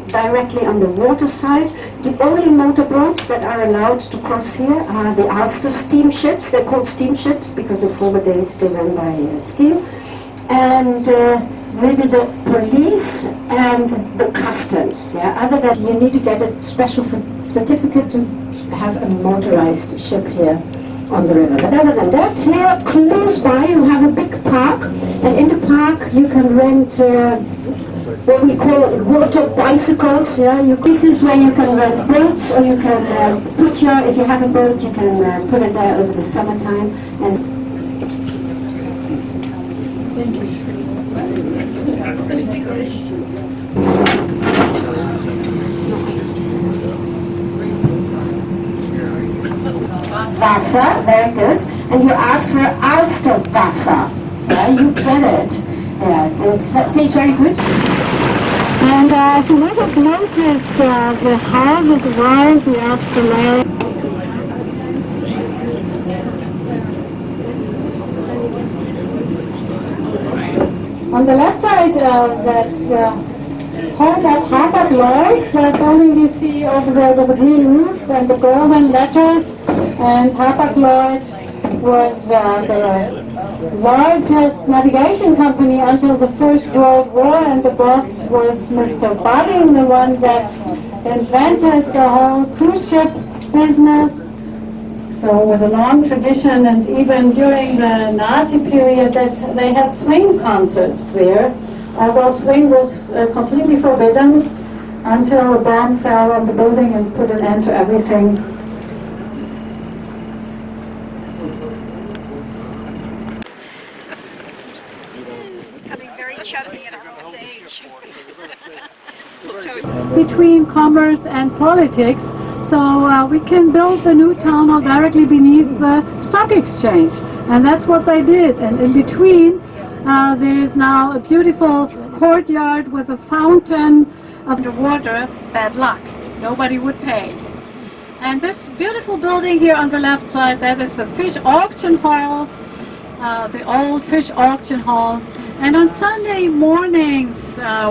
directly on the water side. The only motorboats that are allowed to cross here are the Alster steamships. They're called steamships because in former days they ran by steam. And maybe the police and the customs. Yeah? Other than that, you need to get a special certificate to have a motorized ship here on the river. But other than that, here close by you have a big park, and in the park you can rent what we call water bicycles. Yeah, this is where you can rent boats, or you can put your, if you have a boat, you can put it there over the summertime. And Wasser, very good. And you ask for Alster Wasser. Yeah, you get it. Yeah, it tastes very good. And as you might have noticed, the houses around the Alster Lake. On the left side, that's the home of Hapag-Lloyd, that building you see over there with the green roof and the golden letters. And Hapag-Lloyd was the largest navigation company until the First World War, and the boss was Mr. Balling, the one that invented the whole cruise ship business. So with a long tradition, and even during the Nazi period that they had swing concerts there, although swing was completely forbidden until a bomb fell on the building and put an end to everything. Becoming very chubby in our old age. Between commerce and politics, so we can build the new town hall directly beneath the stock exchange, and that's what they did. And in between there is now a beautiful courtyard with a fountain of the water. Bad luck, nobody would pay. And this beautiful building here on the left side, that is the fish auction hall, the old fish auction hall. And on Sunday mornings,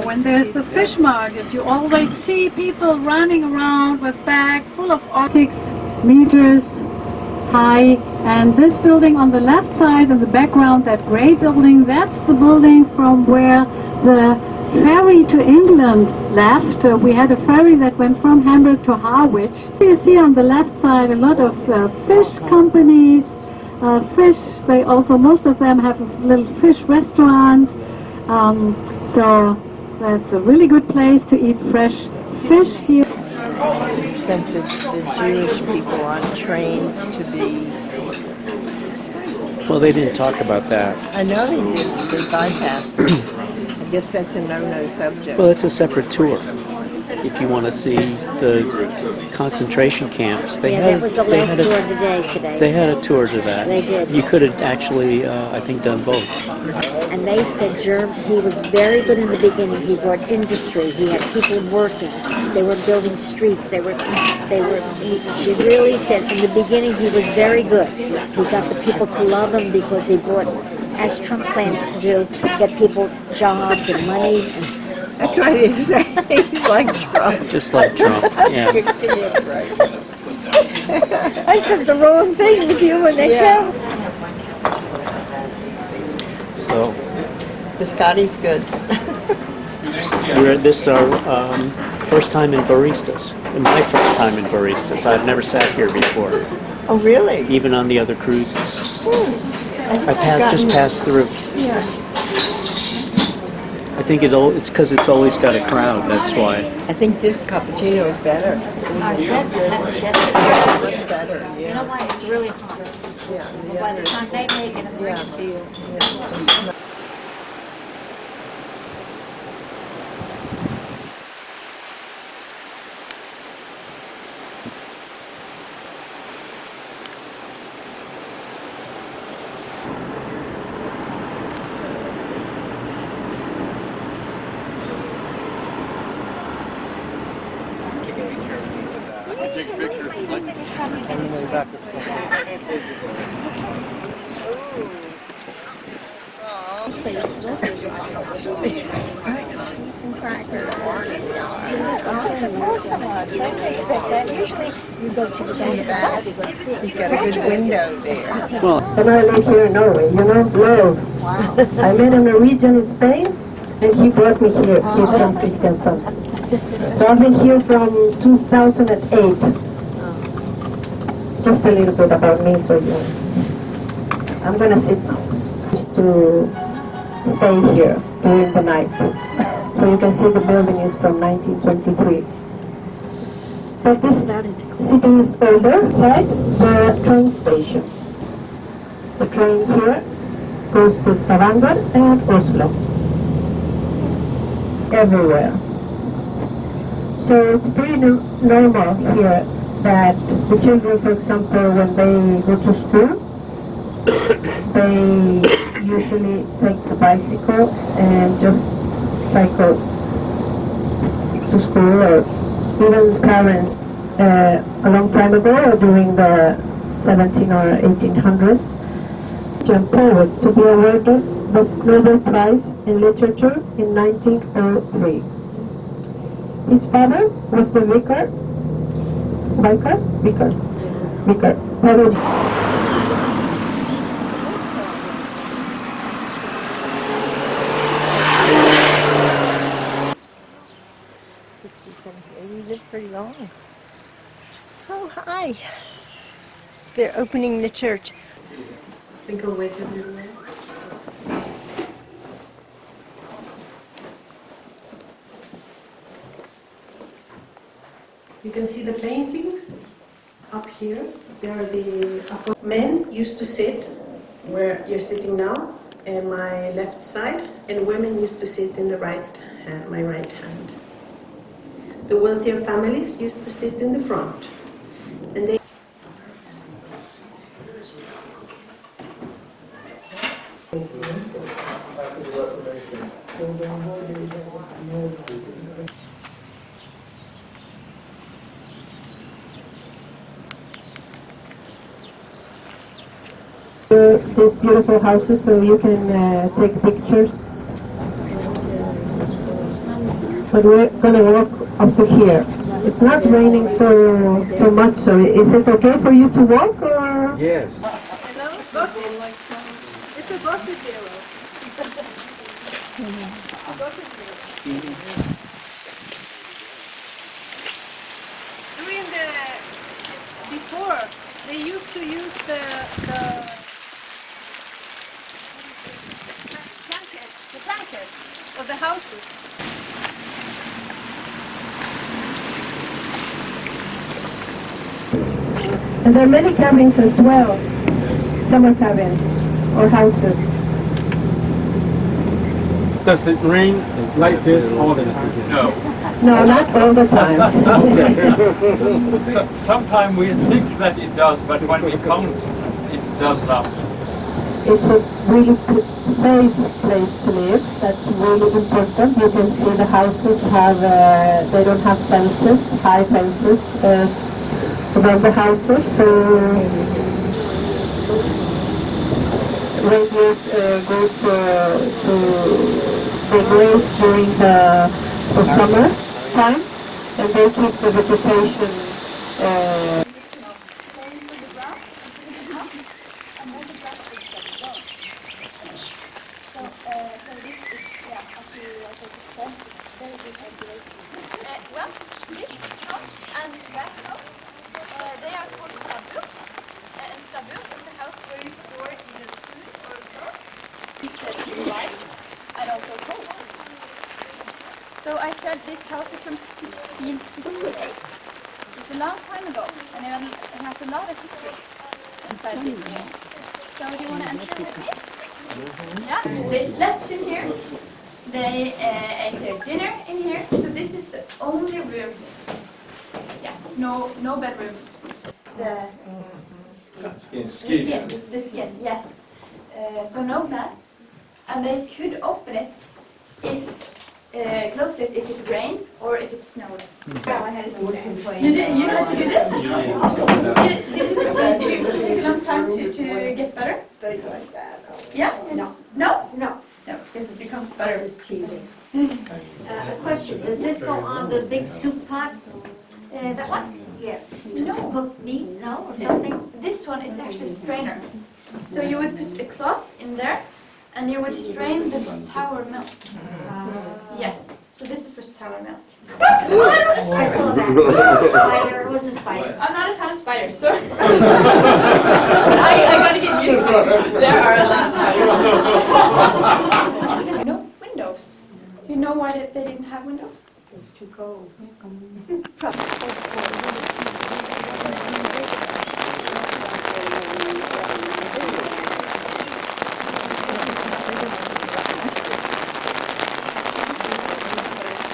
when there's the fish market, you always see people running around with bags full of 6 meters high. And this building on the left side in the background, that gray building, that's the building from where the ferry to England left. We had a ferry that went from Hamburg to Harwich. You see on the left side a lot of fish companies. Fish, they also, most of them have a little fish restaurant, so that's a really good place to eat fresh fish here. Sent the Jewish people on trains to be... Well, they didn't talk about that. I know they did, they bypassed it. I guess that's a no-no subject. Well, it's a separate tour. If you want to see the concentration camps, that was the last tour of the day today. They had a tour to that. They did. You could have actually, I think, done both. And they said he was very good in the beginning. He brought industry. He had people working. They were building streets. He really said in the beginning he was very good. He got the people to love him because he brought, as Trump plans to do, get people jobs and money. That's what he say. He's like Trump. Just like Trump, yeah. I said the wrong thing with you when they come. So, Biscotti's good. this is our first time in Baristas. My first time in Baristas. I've never sat here before. Oh, really? Even on the other cruises. I just passed through. Yeah. I think it's because it's always got a crowd, that's why. I think this cappuccino is better. Much better. Yeah. You know why? It's really hot. Yeah. By the time they make it and bring it to you. Yeah. Usually you go to the back. He's got a good window there. And I live here in Norway, love. Wow. I met a Norwegian in Spain, and he brought me here. He's from Kristiansand. So I've been here from 2008. Just a little bit about me, so I'm gonna sit now. Just to stay here during the night. So you can see the building is from 1923. But this city is older side, the train station. The train here goes to Stavanger and Oslo. Everywhere. So it's pretty normal here that the children, for example, when they go to school, they usually take the bicycle and just cycle to school, or even parents a long time ago, during the 17 or 1800s, John poet to be awarded the Nobel Prize in Literature in 1903. His father was the vicar. Pedro. We live pretty long. Oh, hi. They're opening the church. I think I'll wait a little while. You can see the paintings up here. They are the upper. Men used to sit where you're sitting now, in my left side, and women used to sit in the right hand, my right hand. The wealthier families used to sit in the front, and they. These beautiful houses so you can take pictures. But we're gonna walk up to here. It's not raining so much, so is it okay for you to walk or? Yes. Hello? Gossip. It's a gossip bureau. Gossip bureau. Before, they used to use the blankets of the houses. And there are many cabins as well, summer cabins or houses. Does it rain like this all the time? No. No, not all the time. Sometimes we think that it does, but when we count, it does not. It's a really safe place to live. That's really important. You can see the houses have, they don't have fences, high fences around the houses. So radios go to be raised during the summer time, and they keep the vegetation. So I said this house is from 1668. It's a long time ago, and it has a lot of history inside this house. So do you want to enter with me? Yeah, they slept in here. They ate their dinner in here. So this is the only room. Yeah, no bedrooms. The skin, yes. So no glass, and they could open it if. Close it if it rained or if it snowed. I had to do that. You had to do this? Did it take a long time to get better? Yeah? No. No? No. No, because it becomes better. Just cheating. A question, does this go on the big soup pot? That one? Yes. No. To cook meat, no, or something? This one is actually a strainer. So you would put a cloth in there and you would strain the sour milk. Yes. So this is for sour milk. I saw that. Spider. Who's a spider? I'm not a fan of spiders, so I gotta get used to it because there are a lot of spiders. No windows. Do you know why they didn't have windows? It's too cold.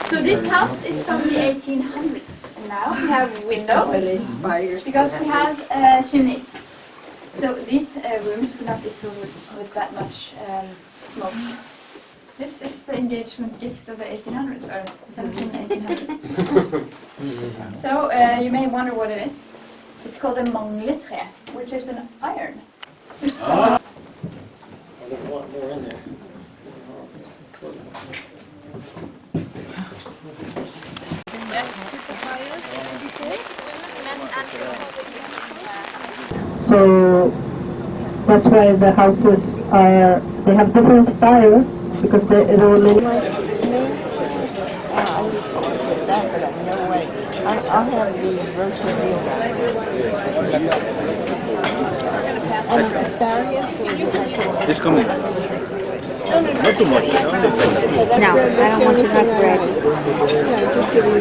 So this house is from the 1800s. And now we have windows because we have chimneys. So these rooms would not be filled with that much smoke. This is the engagement gift of the 1800s, or 1800s. So you may wonder what it is. It's called a mangletre, which is an iron. There's a lot more in there. So that's why the houses are, they have different styles because there were many. No way. I'll have the roast and asparagus. It's coming. Not too much, No, I don't want the nut bread. No, just give me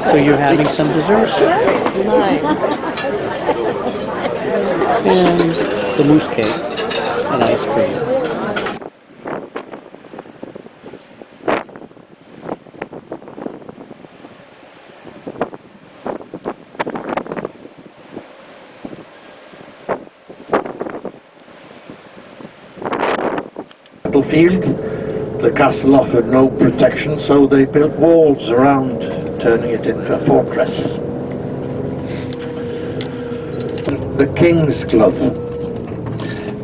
So you're having some dessert? And the mousse cake and ice cream. Battlefield. The castle offered no protection, so they built walls around, turning it into a fortress. The King's Glove,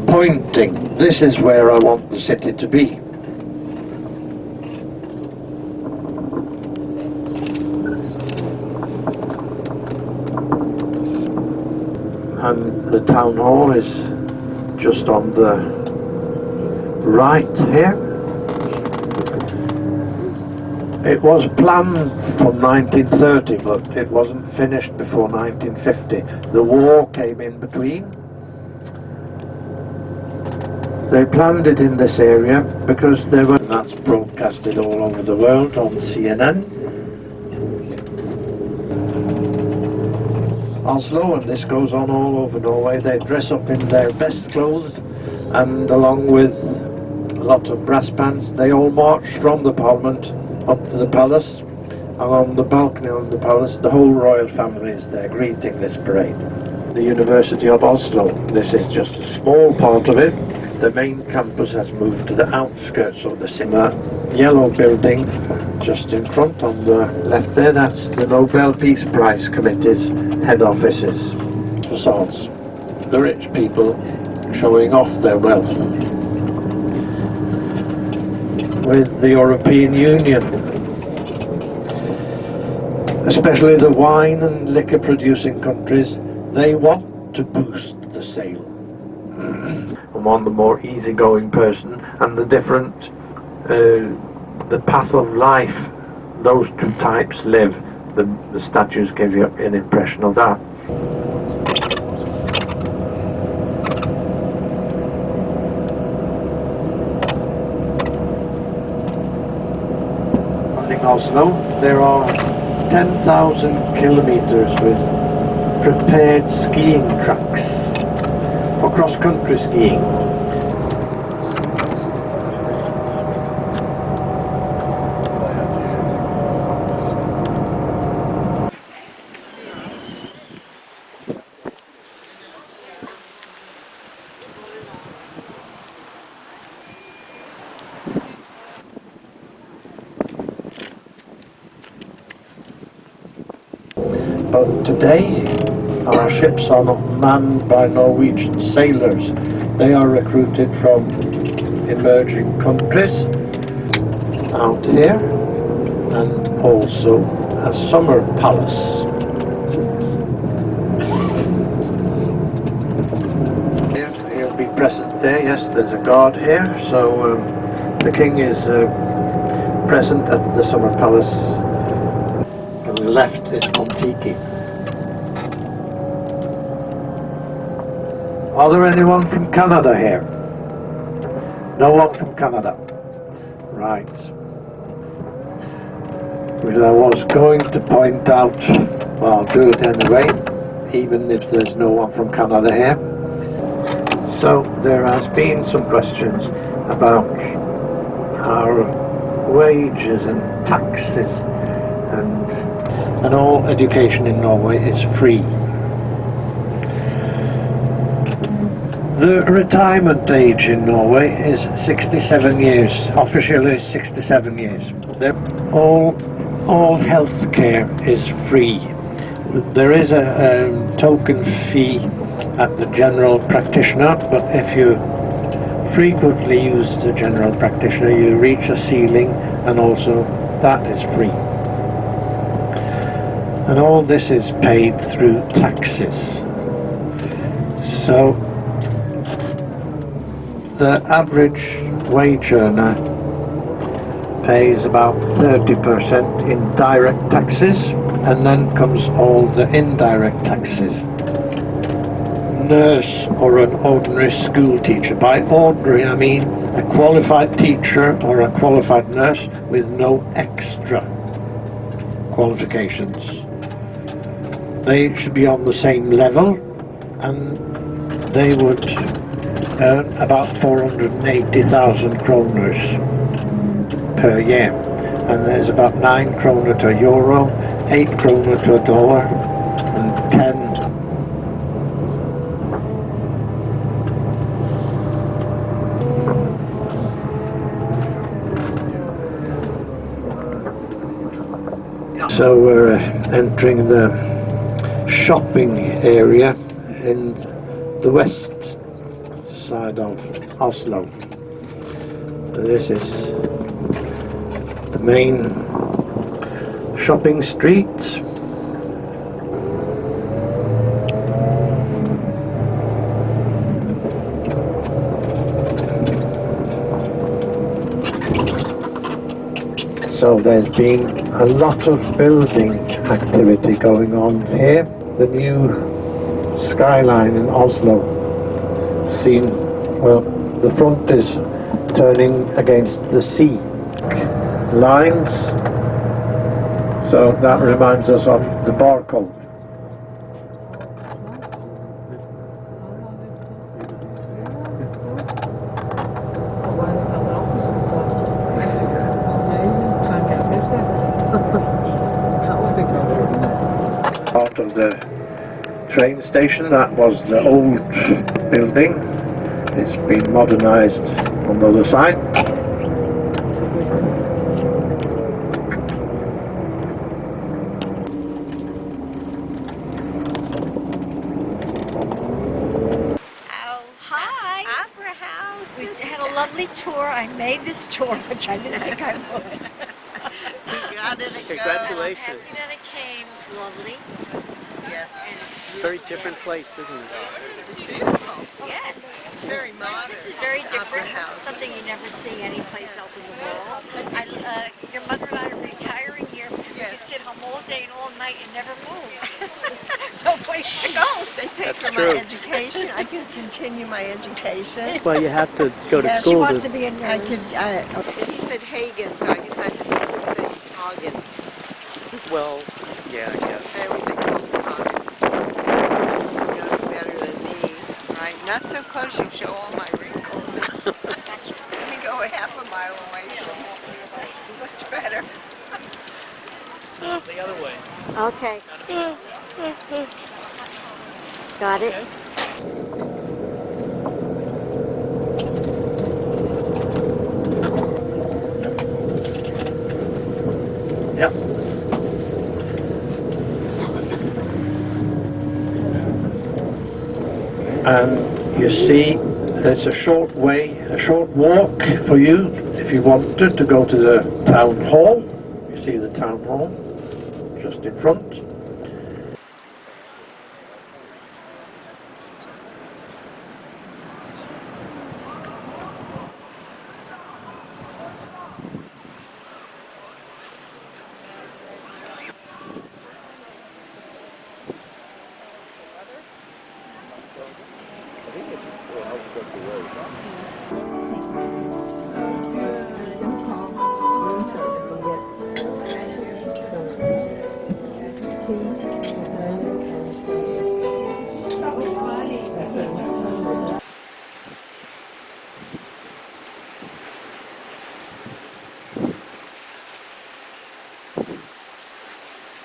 pointing, this is where I want the city to be. And the town hall is just on the right here. It was planned from 1930, but it wasn't finished before 1950. The war came in between. They planned it in this area because there were, that's broadcasted all over the world on CNN. Oslo, and this goes on all over Norway. They dress up in their best clothes, and along with a lot of brass bands, they all march from the parliament up to the palace, and on the balcony of the palace the whole royal family is there greeting this parade. The University of Oslo, this is just a small part of it. The main campus has moved to the outskirts of the city. The yellow building just in front on the left there, that's the Nobel Peace Prize Committee's head offices. Facades. The rich people showing off their wealth. With the European Union, especially the wine and liquor producing countries, they want to boost the sale. I'm on the more easygoing person, and the different, the path of life those two types live, the statues give you an impression of that. In Oslo, there are 10,000 kilometers with prepared skiing tracks for cross-country skiing. But today, our ships are not manned by Norwegian sailors. They are recruited from emerging countries out here, and also a summer palace. He'll be present there, yes, there's a guard here, so the king is present at the summer palace. On the left is Kon-Tiki. Are there anyone from Canada here? No one from Canada. Right. Well, I was going to point out, well, I'll do it anyway, even if there's no one from Canada here. So there has been some questions about our wages and taxes, and all education in Norway is free. The retirement age in Norway is 67 years, officially 67 years. All health care is free. There is a token fee at the general practitioner, but if you frequently used as a general practitioner. You reach a ceiling, and also that is free. And all this is paid through taxes. So the average wage earner pays about 30% in direct taxes, and then comes all the indirect taxes. Nurse or an ordinary school teacher. By ordinary I mean a qualified teacher or a qualified nurse with no extra qualifications. They should be on the same level, and they would earn about 480,000 kroners per year. And there's about 9 kroner to a euro, 8 kroner to a dollar, and 10 So we're entering the shopping area in the west side of Oslo. This is the main shopping street. So there's been a lot of building activity going on here. The new skyline in Oslo seen, well, the front is turning against the sea lines, so that reminds us of the barcode. Part of the train station, that was the old building. It's been modernized on the other side. Hi. Opera House. We had a lovely tour. I made this tour, which I didn't think I would. We got it. Congratulations. Happy that it came. It's lovely. Yes. And it's Very different place, isn't it? It's beautiful. Yes. It's very modern. This is very Opera different. House. Something you never see anyplace else in the world. Your mother and I are retiring here because we could sit home all day and all night and never move. No place to go. They pay That's for true. my education. I can continue my education. Well, you have to go to Yes, school. She wants to be a I nurse. he said Hagen, so I decided to say Hagen. Well, yeah, I guess. I always say Copenhagen. He knows better than me. Right? Not so close, you'll show all my wrinkles. Let me go a half a mile away, please. It's much better. The other way. Okay. Got it. Yep. And you see there's a short way, a short walk for you if you wanted to go to the town hall. You see the town hall just in front.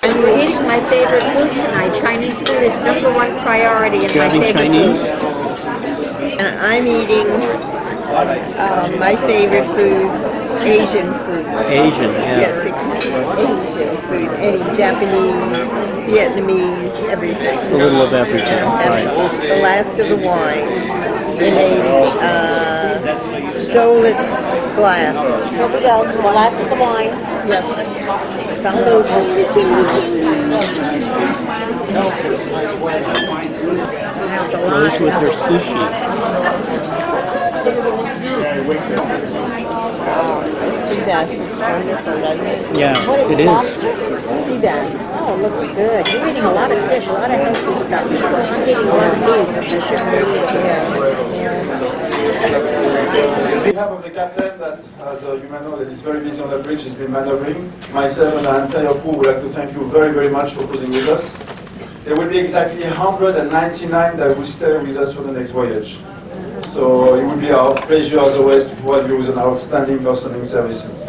We're eating my favorite food tonight. Chinese food is #1 priority in You're my having favorite Chinese? food. And I'm eating My favorite food, Asian food. Asian, yeah. Yes, Asian food. Any Japanese, Vietnamese, everything. A little of everything. Right. The last of the wine in a Strolitz glass. Here we go. The last of the wine. Yes. So, Goes with her sushi. Sea bass looks wonderful, doesn't it? Yeah, what is it it? is. Sea bass. Oh, it looks good. You're eating a lot of fish, a lot of healthy stuff. I'm eating a lot of meat, but I shouldn't eat On behalf of the captain that, as you may know, that is very busy on the bridge, has been maneuvering, myself and our entire crew would like to thank you very, very much for cruising with us. There will be exactly 199 that will stay with us for the next voyage. So it will be our pleasure, as always, to provide you with an outstanding personal services.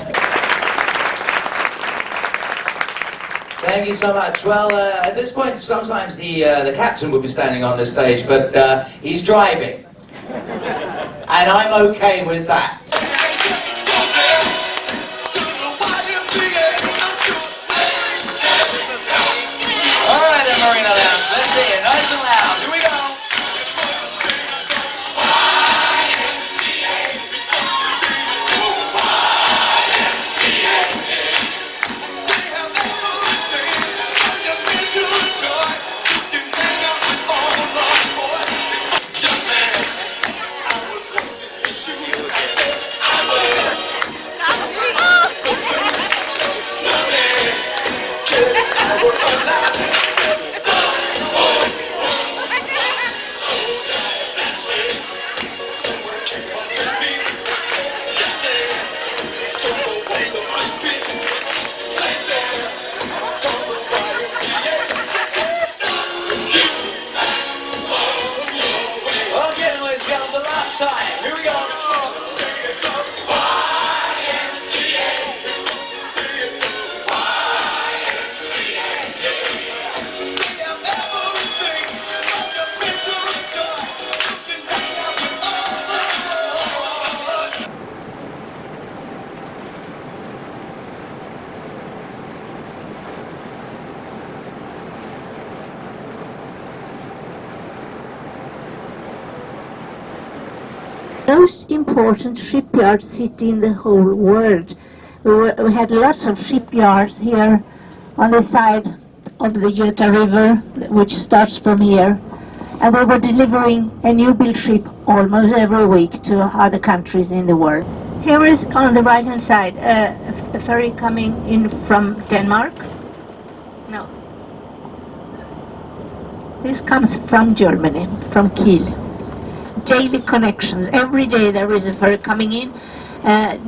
Thank you so much. Well, at this point, sometimes the captain will be standing on the stage, but he's driving. And I'm okay with that. All right, then, Marina Lounge. Let's see it. Nice and loud. Here we go. Okay, ladies and gentlemen, the last time. Here we go. Most important shipyard city in the whole world. We had lots of shipyards here on the side of the Göta River, which starts from here. And we were delivering a new build ship almost every week to other countries in the world. Here is on the right hand side a ferry coming in from Denmark. No. This comes from Germany, from Kiel. Daily connections. Every day there is a ferry coming in.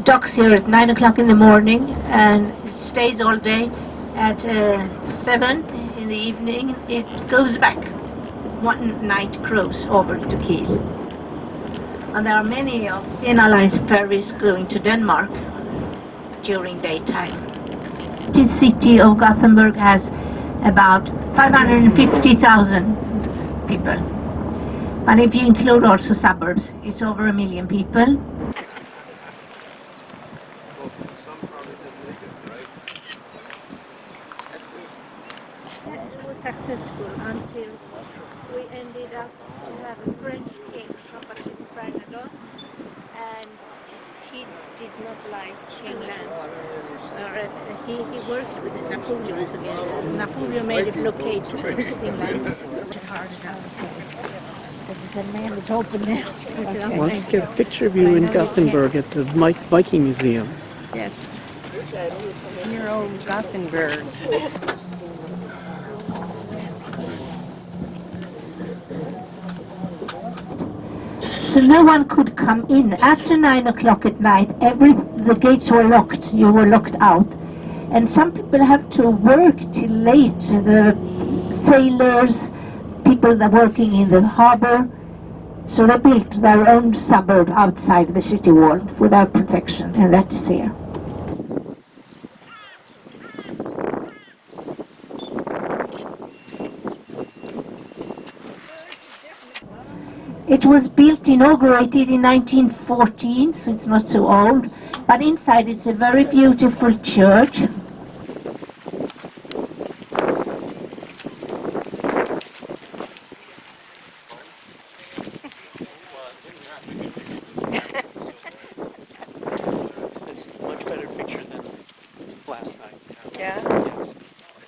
Docks here at 9 o'clock in the morning and it stays all day. At 7 in the evening it goes back. One night cruise over to Kiel. And there are many of Stena Line's ferries going to Denmark during daytime. The city of Gothenburg has about 550,000 people. But if you include also suburbs, it's over 1 million people. It was successful until we ended up to have a French king, Jean-Baptiste Bernadotte, and he did not like England. He worked with Napoleon together. Napoleon made a blockade towards England. This is a man that's open now. I want to get a picture of you in Gothenburg at the Viking Museum. Yes. Dear old Gothenburg. So no one could come in. After 9 o'clock at night, the gates were locked. You were locked out. And some people have to work till late. The sailors, people that are working in the harbor. So they built their own suburb outside the city wall without protection, and that is here. It was built, inaugurated in 1914, so it's not so old. But inside it's a very beautiful church. Much better picture than last night. Yeah? Yes.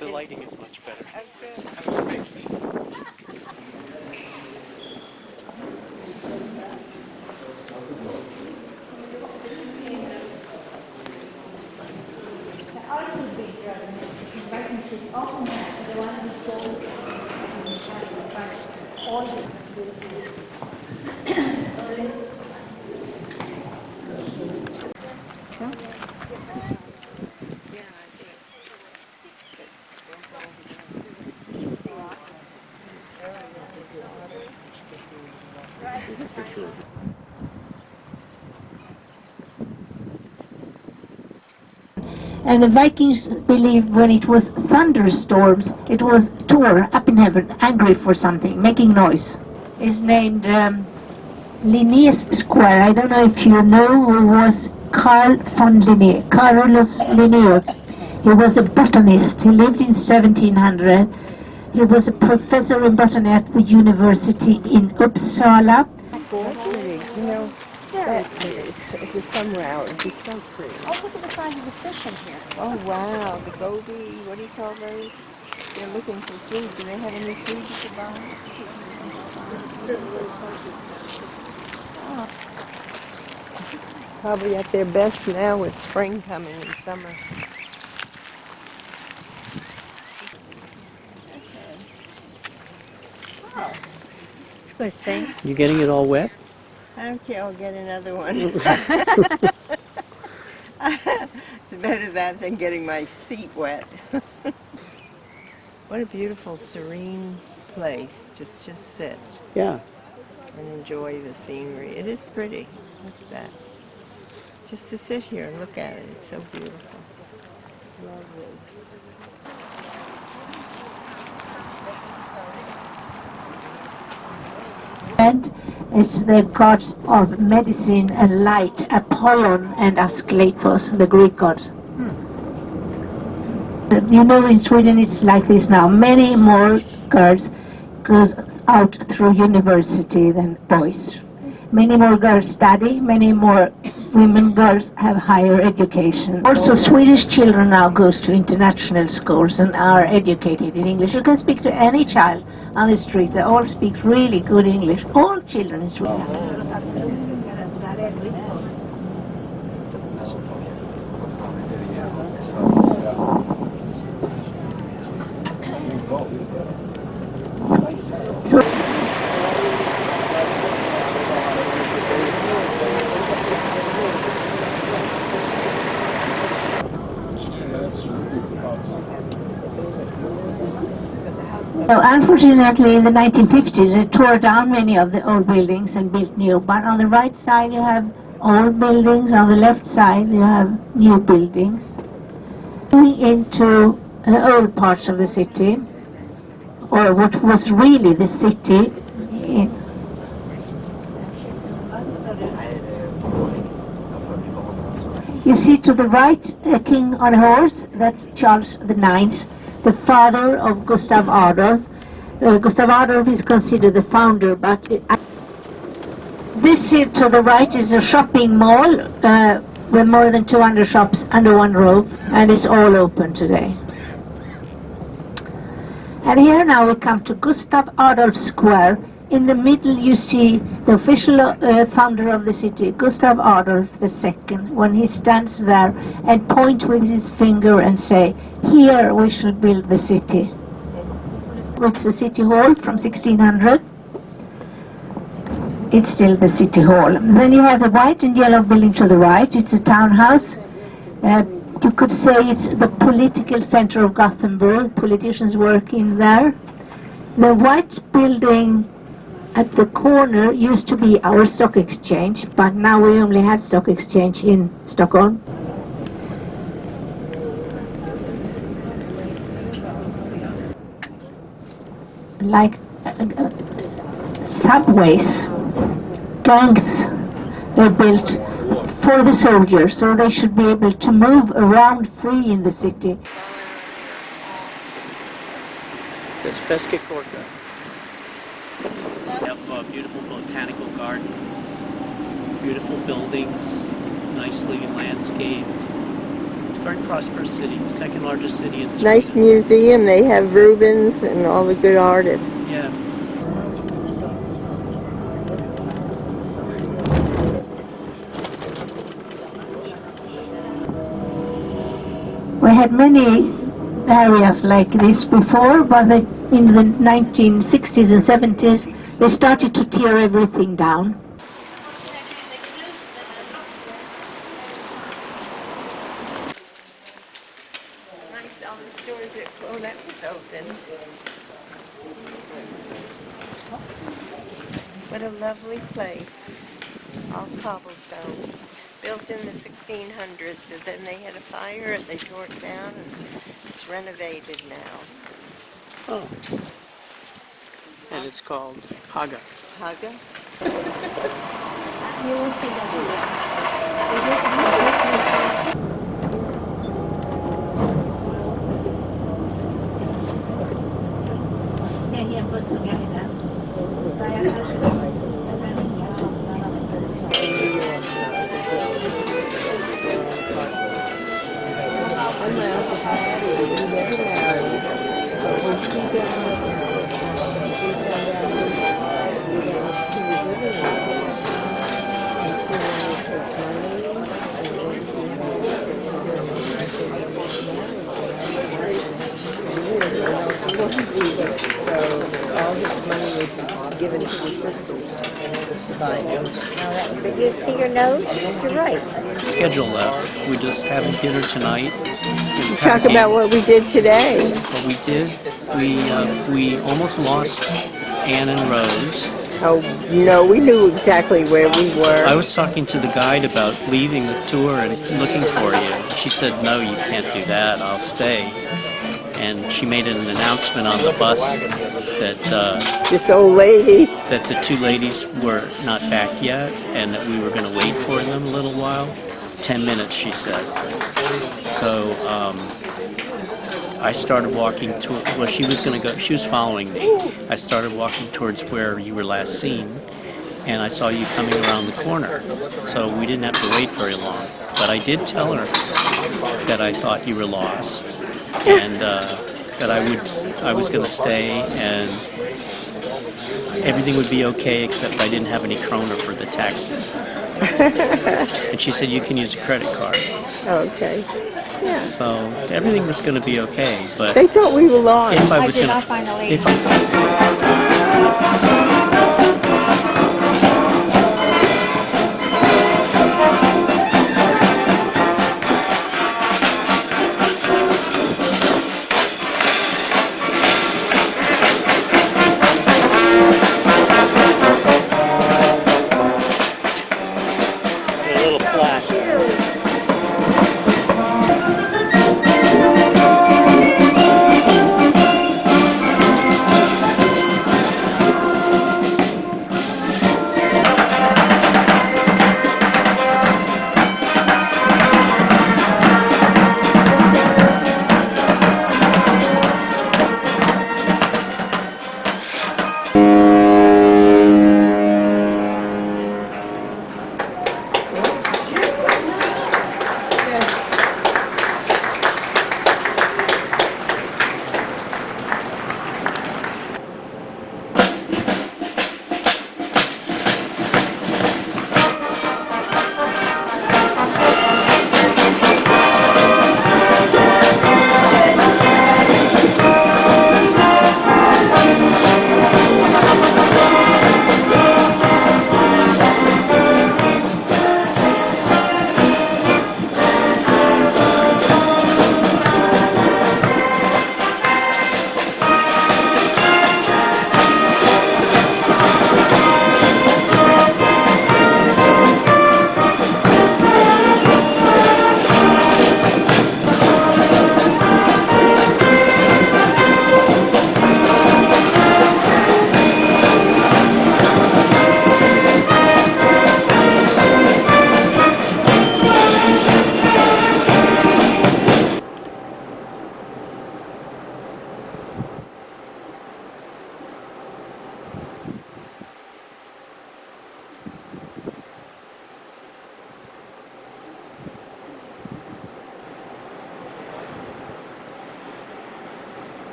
The lighting is much better. And the Vikings believed when it was thunderstorms, it was Thor up in heaven, angry for something, making noise. It's named Linnaeus Square. I don't know if you know who was Carl von Linné, Carolus Linnaeus. He was a botanist. He lived in 1700. He was a professor in botany at the university in Uppsala. You know, that if the sun were out, it'd be so pretty. Oh, look at the size of the fish in here. Oh, wow. The goby, what do you call those? They're looking for food. Do they have any food you could buy? Oh. Probably at their best now with spring coming and summer. Oh, it's a good thing. You getting it all wet? I don't care, I'll get another one. It's better that than getting my seat wet. What a beautiful, serene place. Just sit. Yeah. And enjoy the scenery. It is pretty. Look at that. Just to sit here and look at it. It's so beautiful. Lovely. And it's the gods of medicine and light, Apollon and Asclepius, the Greek gods. You know, in Sweden it's like this now. Many more girls goes out through university than boys. Many more girls study, many more girls have higher education. Also, Swedish children now goes to international schools and are educated in English. You can speak to any child on the street. They all speak really good English. All children in Sweden. So unfortunately, in the 1950s, they tore down many of the old buildings and built new. But on the right side, you have old buildings. On the left side, you have new buildings. Going into the old parts of the city, or what was really the city. You see to the right a king on a horse. That's Charles IX, the father of Gustav Adolf. Gustav Adolf is considered the founder, but this here to the right is a shopping mall with more than 200 shops under one roof, and it's all open today. And here now we come to Gustav Adolf Square. In the middle you see the official founder of the city, Gustav Adolf II, when he stands there and points with his finger and say, "Here we should build the city." It's the city hall from 1600. It's still the city hall. Then you have the white and yellow building to the right. It's a townhouse. You could say it's the political center of Gothenburg. Politicians work in there. The white building at the corner used to be our stock exchange, but now we only have stock exchange in Stockholm. Like subways. gangs were built for the soldiers, so they should be able to move around free in the city. It says Fesca Corca. We have a beautiful botanical garden, beautiful buildings, nicely landscaped. It's a very prosperous city, second largest city in Sweden. Nice museum. They have Rubens and all the good artists. Yeah. We had many areas like this before, but in the 1960s and 70s, they started to tear everything down. Nice, all the stores that, oh, that was opened. What a lovely place. All cobblestones. Built in the 1600s, but then they had a fire and they tore it down and it's renovated now. Oh. And it's called Haga. Haga? Given to the sisters. But you see your nose? You're right. Schedule left. We're just having dinner tonight. Talk about what we did today. What we did, we almost lost Anne and Rose. Oh, no, we knew exactly where we were. I was talking to the guide about leaving the tour and looking for you. She said, no, you can't do that. I'll stay. And she made an announcement on the bus that this old lady, that the two ladies were not back yet, and that we were going to wait for them a little while. 10 minutes, she said. So I started walking toward. Well, she was going to go. She was following me. I started walking towards where you were last seen, and I saw you coming around the corner. So we didn't have to wait very long. But I did tell her that I thought you were lost. And that I was going to stay and everything would be okay except I didn't have any kroner for the taxi. And she said you can use a credit card. Okay. Yeah. So everything was going to be okay, but they thought we were lost. If I was going to,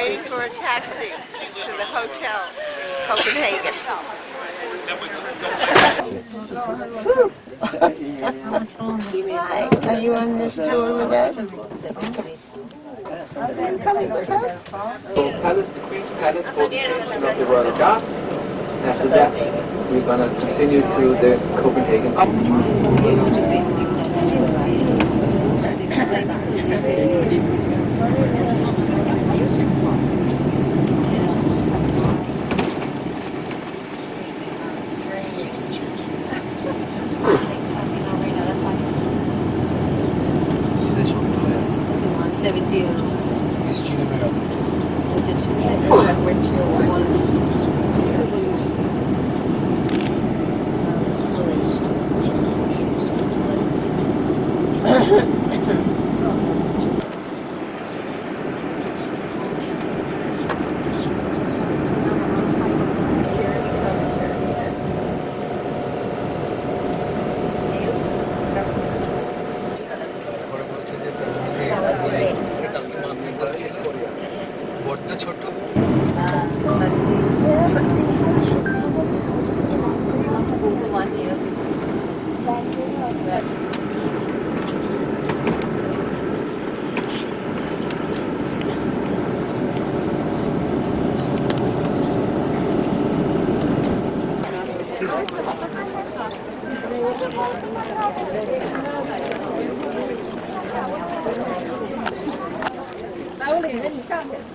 waiting for a taxi to the hotel, Copenhagen. Hi, are you on this tour with us? Are you coming with us? Palace, the Queen's Palace for the station of the Royal Guards. After that, we're going to continue to the Copenhagen.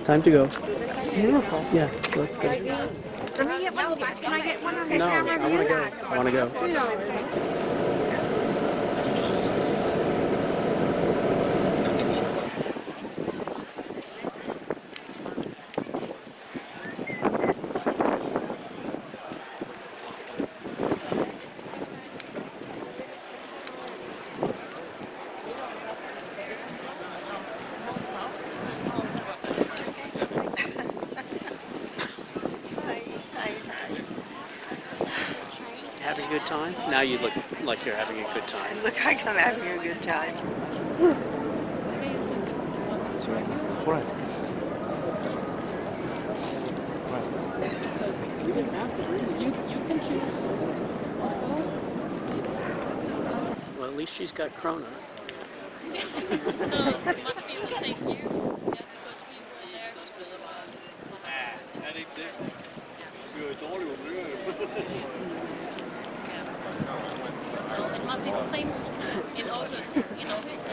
Time to go. Beautiful. Yeah, let's go. Let me get one. Can I get one on the No, camera? I want to go. I want to go. Having a good time? Now you look like you're having a good time. I look like I'm having a good time. Right. Well, at least she's got Krona. So it must be the same year. Yeah, because we were there. Well, it must be the same in August. In August.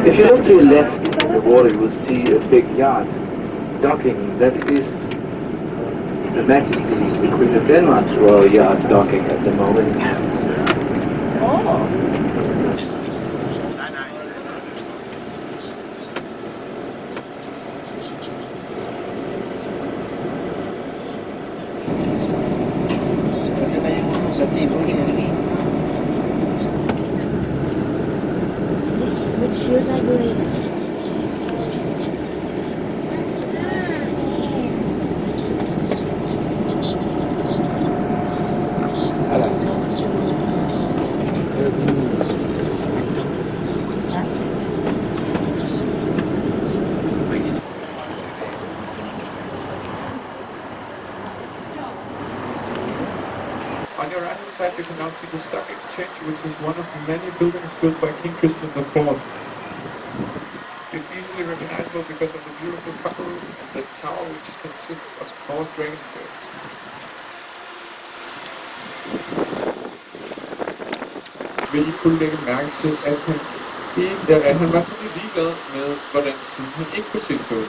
If you look to your left in the water, you will see a big yacht docking. That is Her Majesty's the Queen of Denmark's royal yacht docking at the moment. Which year that was? On your right-hand side, you can now see the Stock Exchange, which is one of the many buildings built by King Christian IV. It's easily recognizable because of the beautiful copper roof and the tower, which consists of 4 dragon turrets. Vil I kunne lægge mærke til, at han var temmelig ligeglad med, hvordan siden han ikke kunne se toget.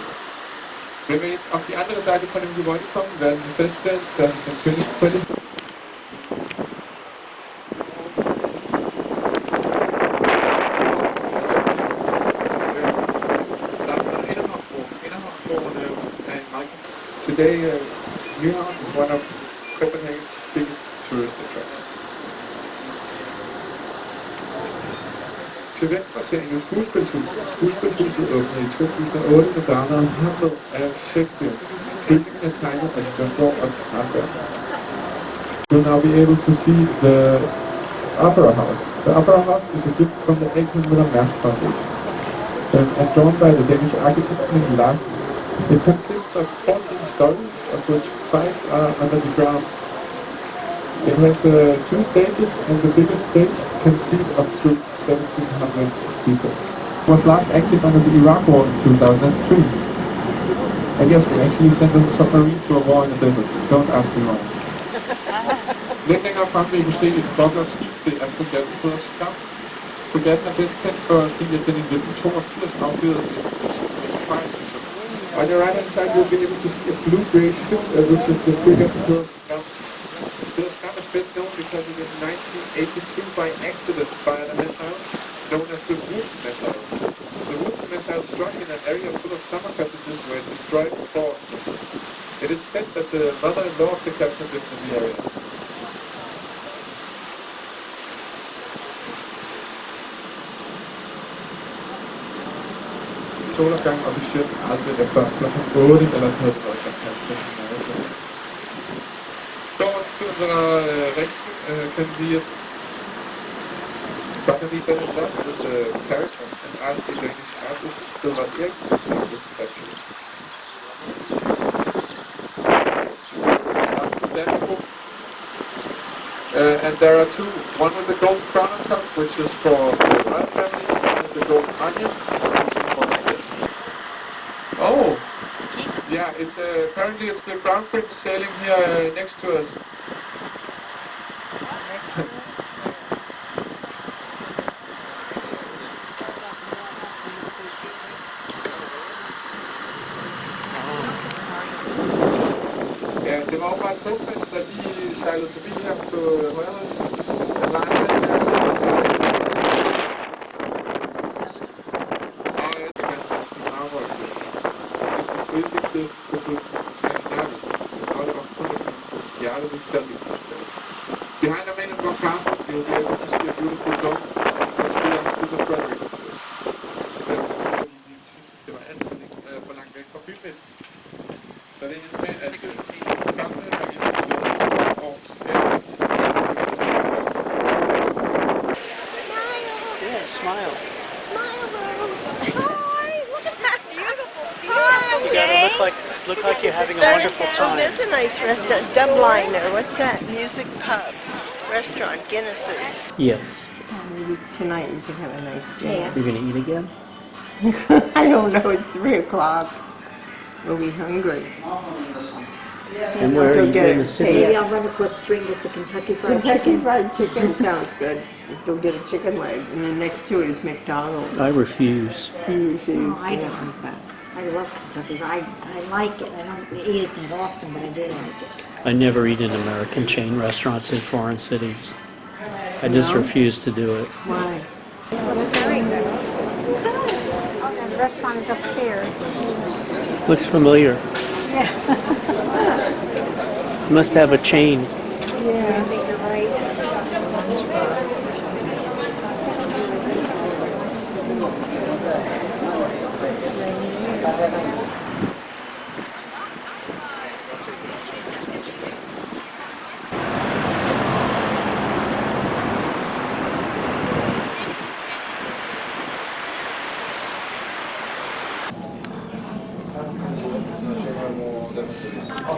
Wenn wir jetzt auf die andere Seite von dem Gebäude kommen, werden Sie feststellen, dass es natürlich völlig Today, Nyhavn is one of Copenhagen's biggest tourist attractions. Til venstre ser I Skuespilhuset. Skuespilhuset åbnede i 2008 med dramaet Hamlet af Shakespeare. Bygningen er tegnet af Jørgen og Træberg. You'll now be able to see the Opera House. The Opera House is a gift from the 1800 Mask Foundation and drawn by the Danish architect Knud Larsen. It consists of 14 stories, of which 5 are under the ground. It has 2 stages, and the biggest stage can seat up to 1,700 people. It was last active under the Iraq War in 2003. And yes, we actually sent a submarine to a war in the desert. Don't ask me why. Lidt længere frem vil I kunne se et blåt skib, det er fregatten hedder Skam. Fregatten er bedst kendt for, at den i 1982 affyrede en fejl. On your right hand side, you'll be able to see a blue-gray ship, which is the frigate Pearl Scum. Pearl Scum is best known because it in 1982 by accident fired a missile known as the Roots missile. The Roots missile struck in an area full of summer cottages where it destroyed the fort. It is said that the mother-in-law of the captain lived in the area. Solopgang officielt aldrig er før kl. 8, ellers havde det været fantastisk. Dort zu unserer Rechten können Sie jetzt Batterie fell in love with the character and ask the Danish artist Sylvan Eriksen about this statue. And there are 2, one with the gold crown on top, which is for the royal family, and one with the gold onion, which is for the guests. Oh! Yeah, it's apparently it's the Crown Prince sailing here next to us. Ja, det var åbenbart Kronprins, der lige sejlede forbi her på højre. Altså, han Behind the main Edinburgh Castle, you'll be able to see a beautiful dome which belongs to the Fredericks. Det var anledning for langt væk fra bymidten. Så det endte med, at gamle nationalbilleder og skabet til Yeah, smile. Smile, Rose. Hi, look at that beautiful view. You gotta look like you're having a wonderful time. Oh, there's a nice restaurant, Dubliner. What's that? Music Pub restaurant, Guinness's. Yes. Maybe tonight you can have a nice dinner. You're gonna eat again? I don't know. It's 3 o'clock. We'll be hungry. And where are you in the city? Maybe I'll run across the street with the Kentucky Fried Kentucky Chicken. Fried Chicken sounds good. Go get a chicken leg, and then next to it is McDonald's. I refuse. You refuse. Oh, I Yeah. don't. like that. I love Kentucky. I like it. I don't eat it that often, but I do like it. I never eat in American chain restaurants in foreign cities. I just refuse to do it. Why? It's very good. The restaurant is upstairs. Looks familiar. Yeah. Must have a chain. Yeah. You're right.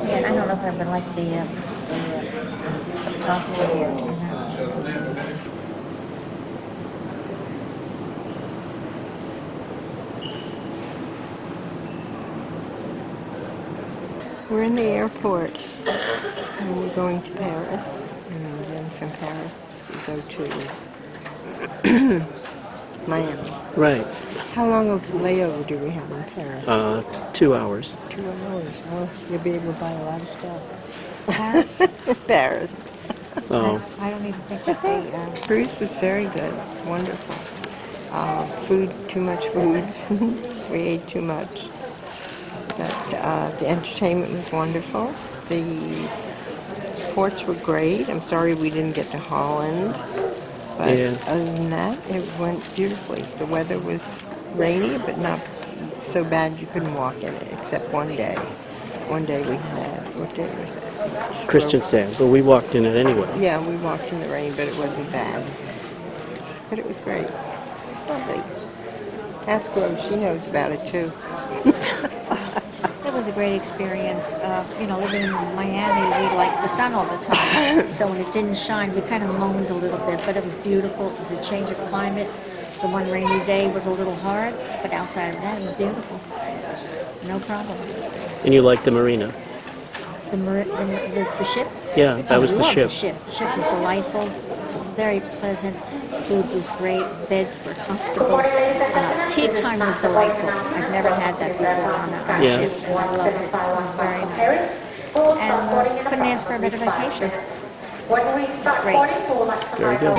Yeah, I don't know if I would like the pasta here. We're in the airport and we're going to Paris, and then from Paris we go to Miami. Right. How long of layover do we have in Paris? 2 hours. 2 hours. Oh, you'll be able to buy a lot of stuff. Paris? Paris. Oh. I don't even think that they... Cruise was very good. Wonderful. Food, too much food. We ate too much. But the entertainment was wonderful. The ports were great. I'm sorry we didn't get to Holland. But other than that, it went beautifully. The weather was rainy, but not so bad you couldn't walk in it, except one day. One day we had, what day was that? Christian sand, but we walked in it anyway. Yeah, we walked in the rain, but it wasn't bad. But it was great. It's lovely. Ask Rose, she knows about it too. It was a great experience. Living in Miami, we liked the sun all the time. So when it didn't shine, we kind of moaned a little bit, but it was beautiful. It was a change of climate. The one rainy day was a little hard, but outside of that, it was beautiful. No problems. And you liked the marina? The ship? Yeah, that was the ship. The ship was delightful, very pleasant. Food was great. Beds were comfortable. Tea time was delightful. I've never had that before on a ship, and I loved it. It was very nice. And couldn't ask for a better vacation. It's great. Very good.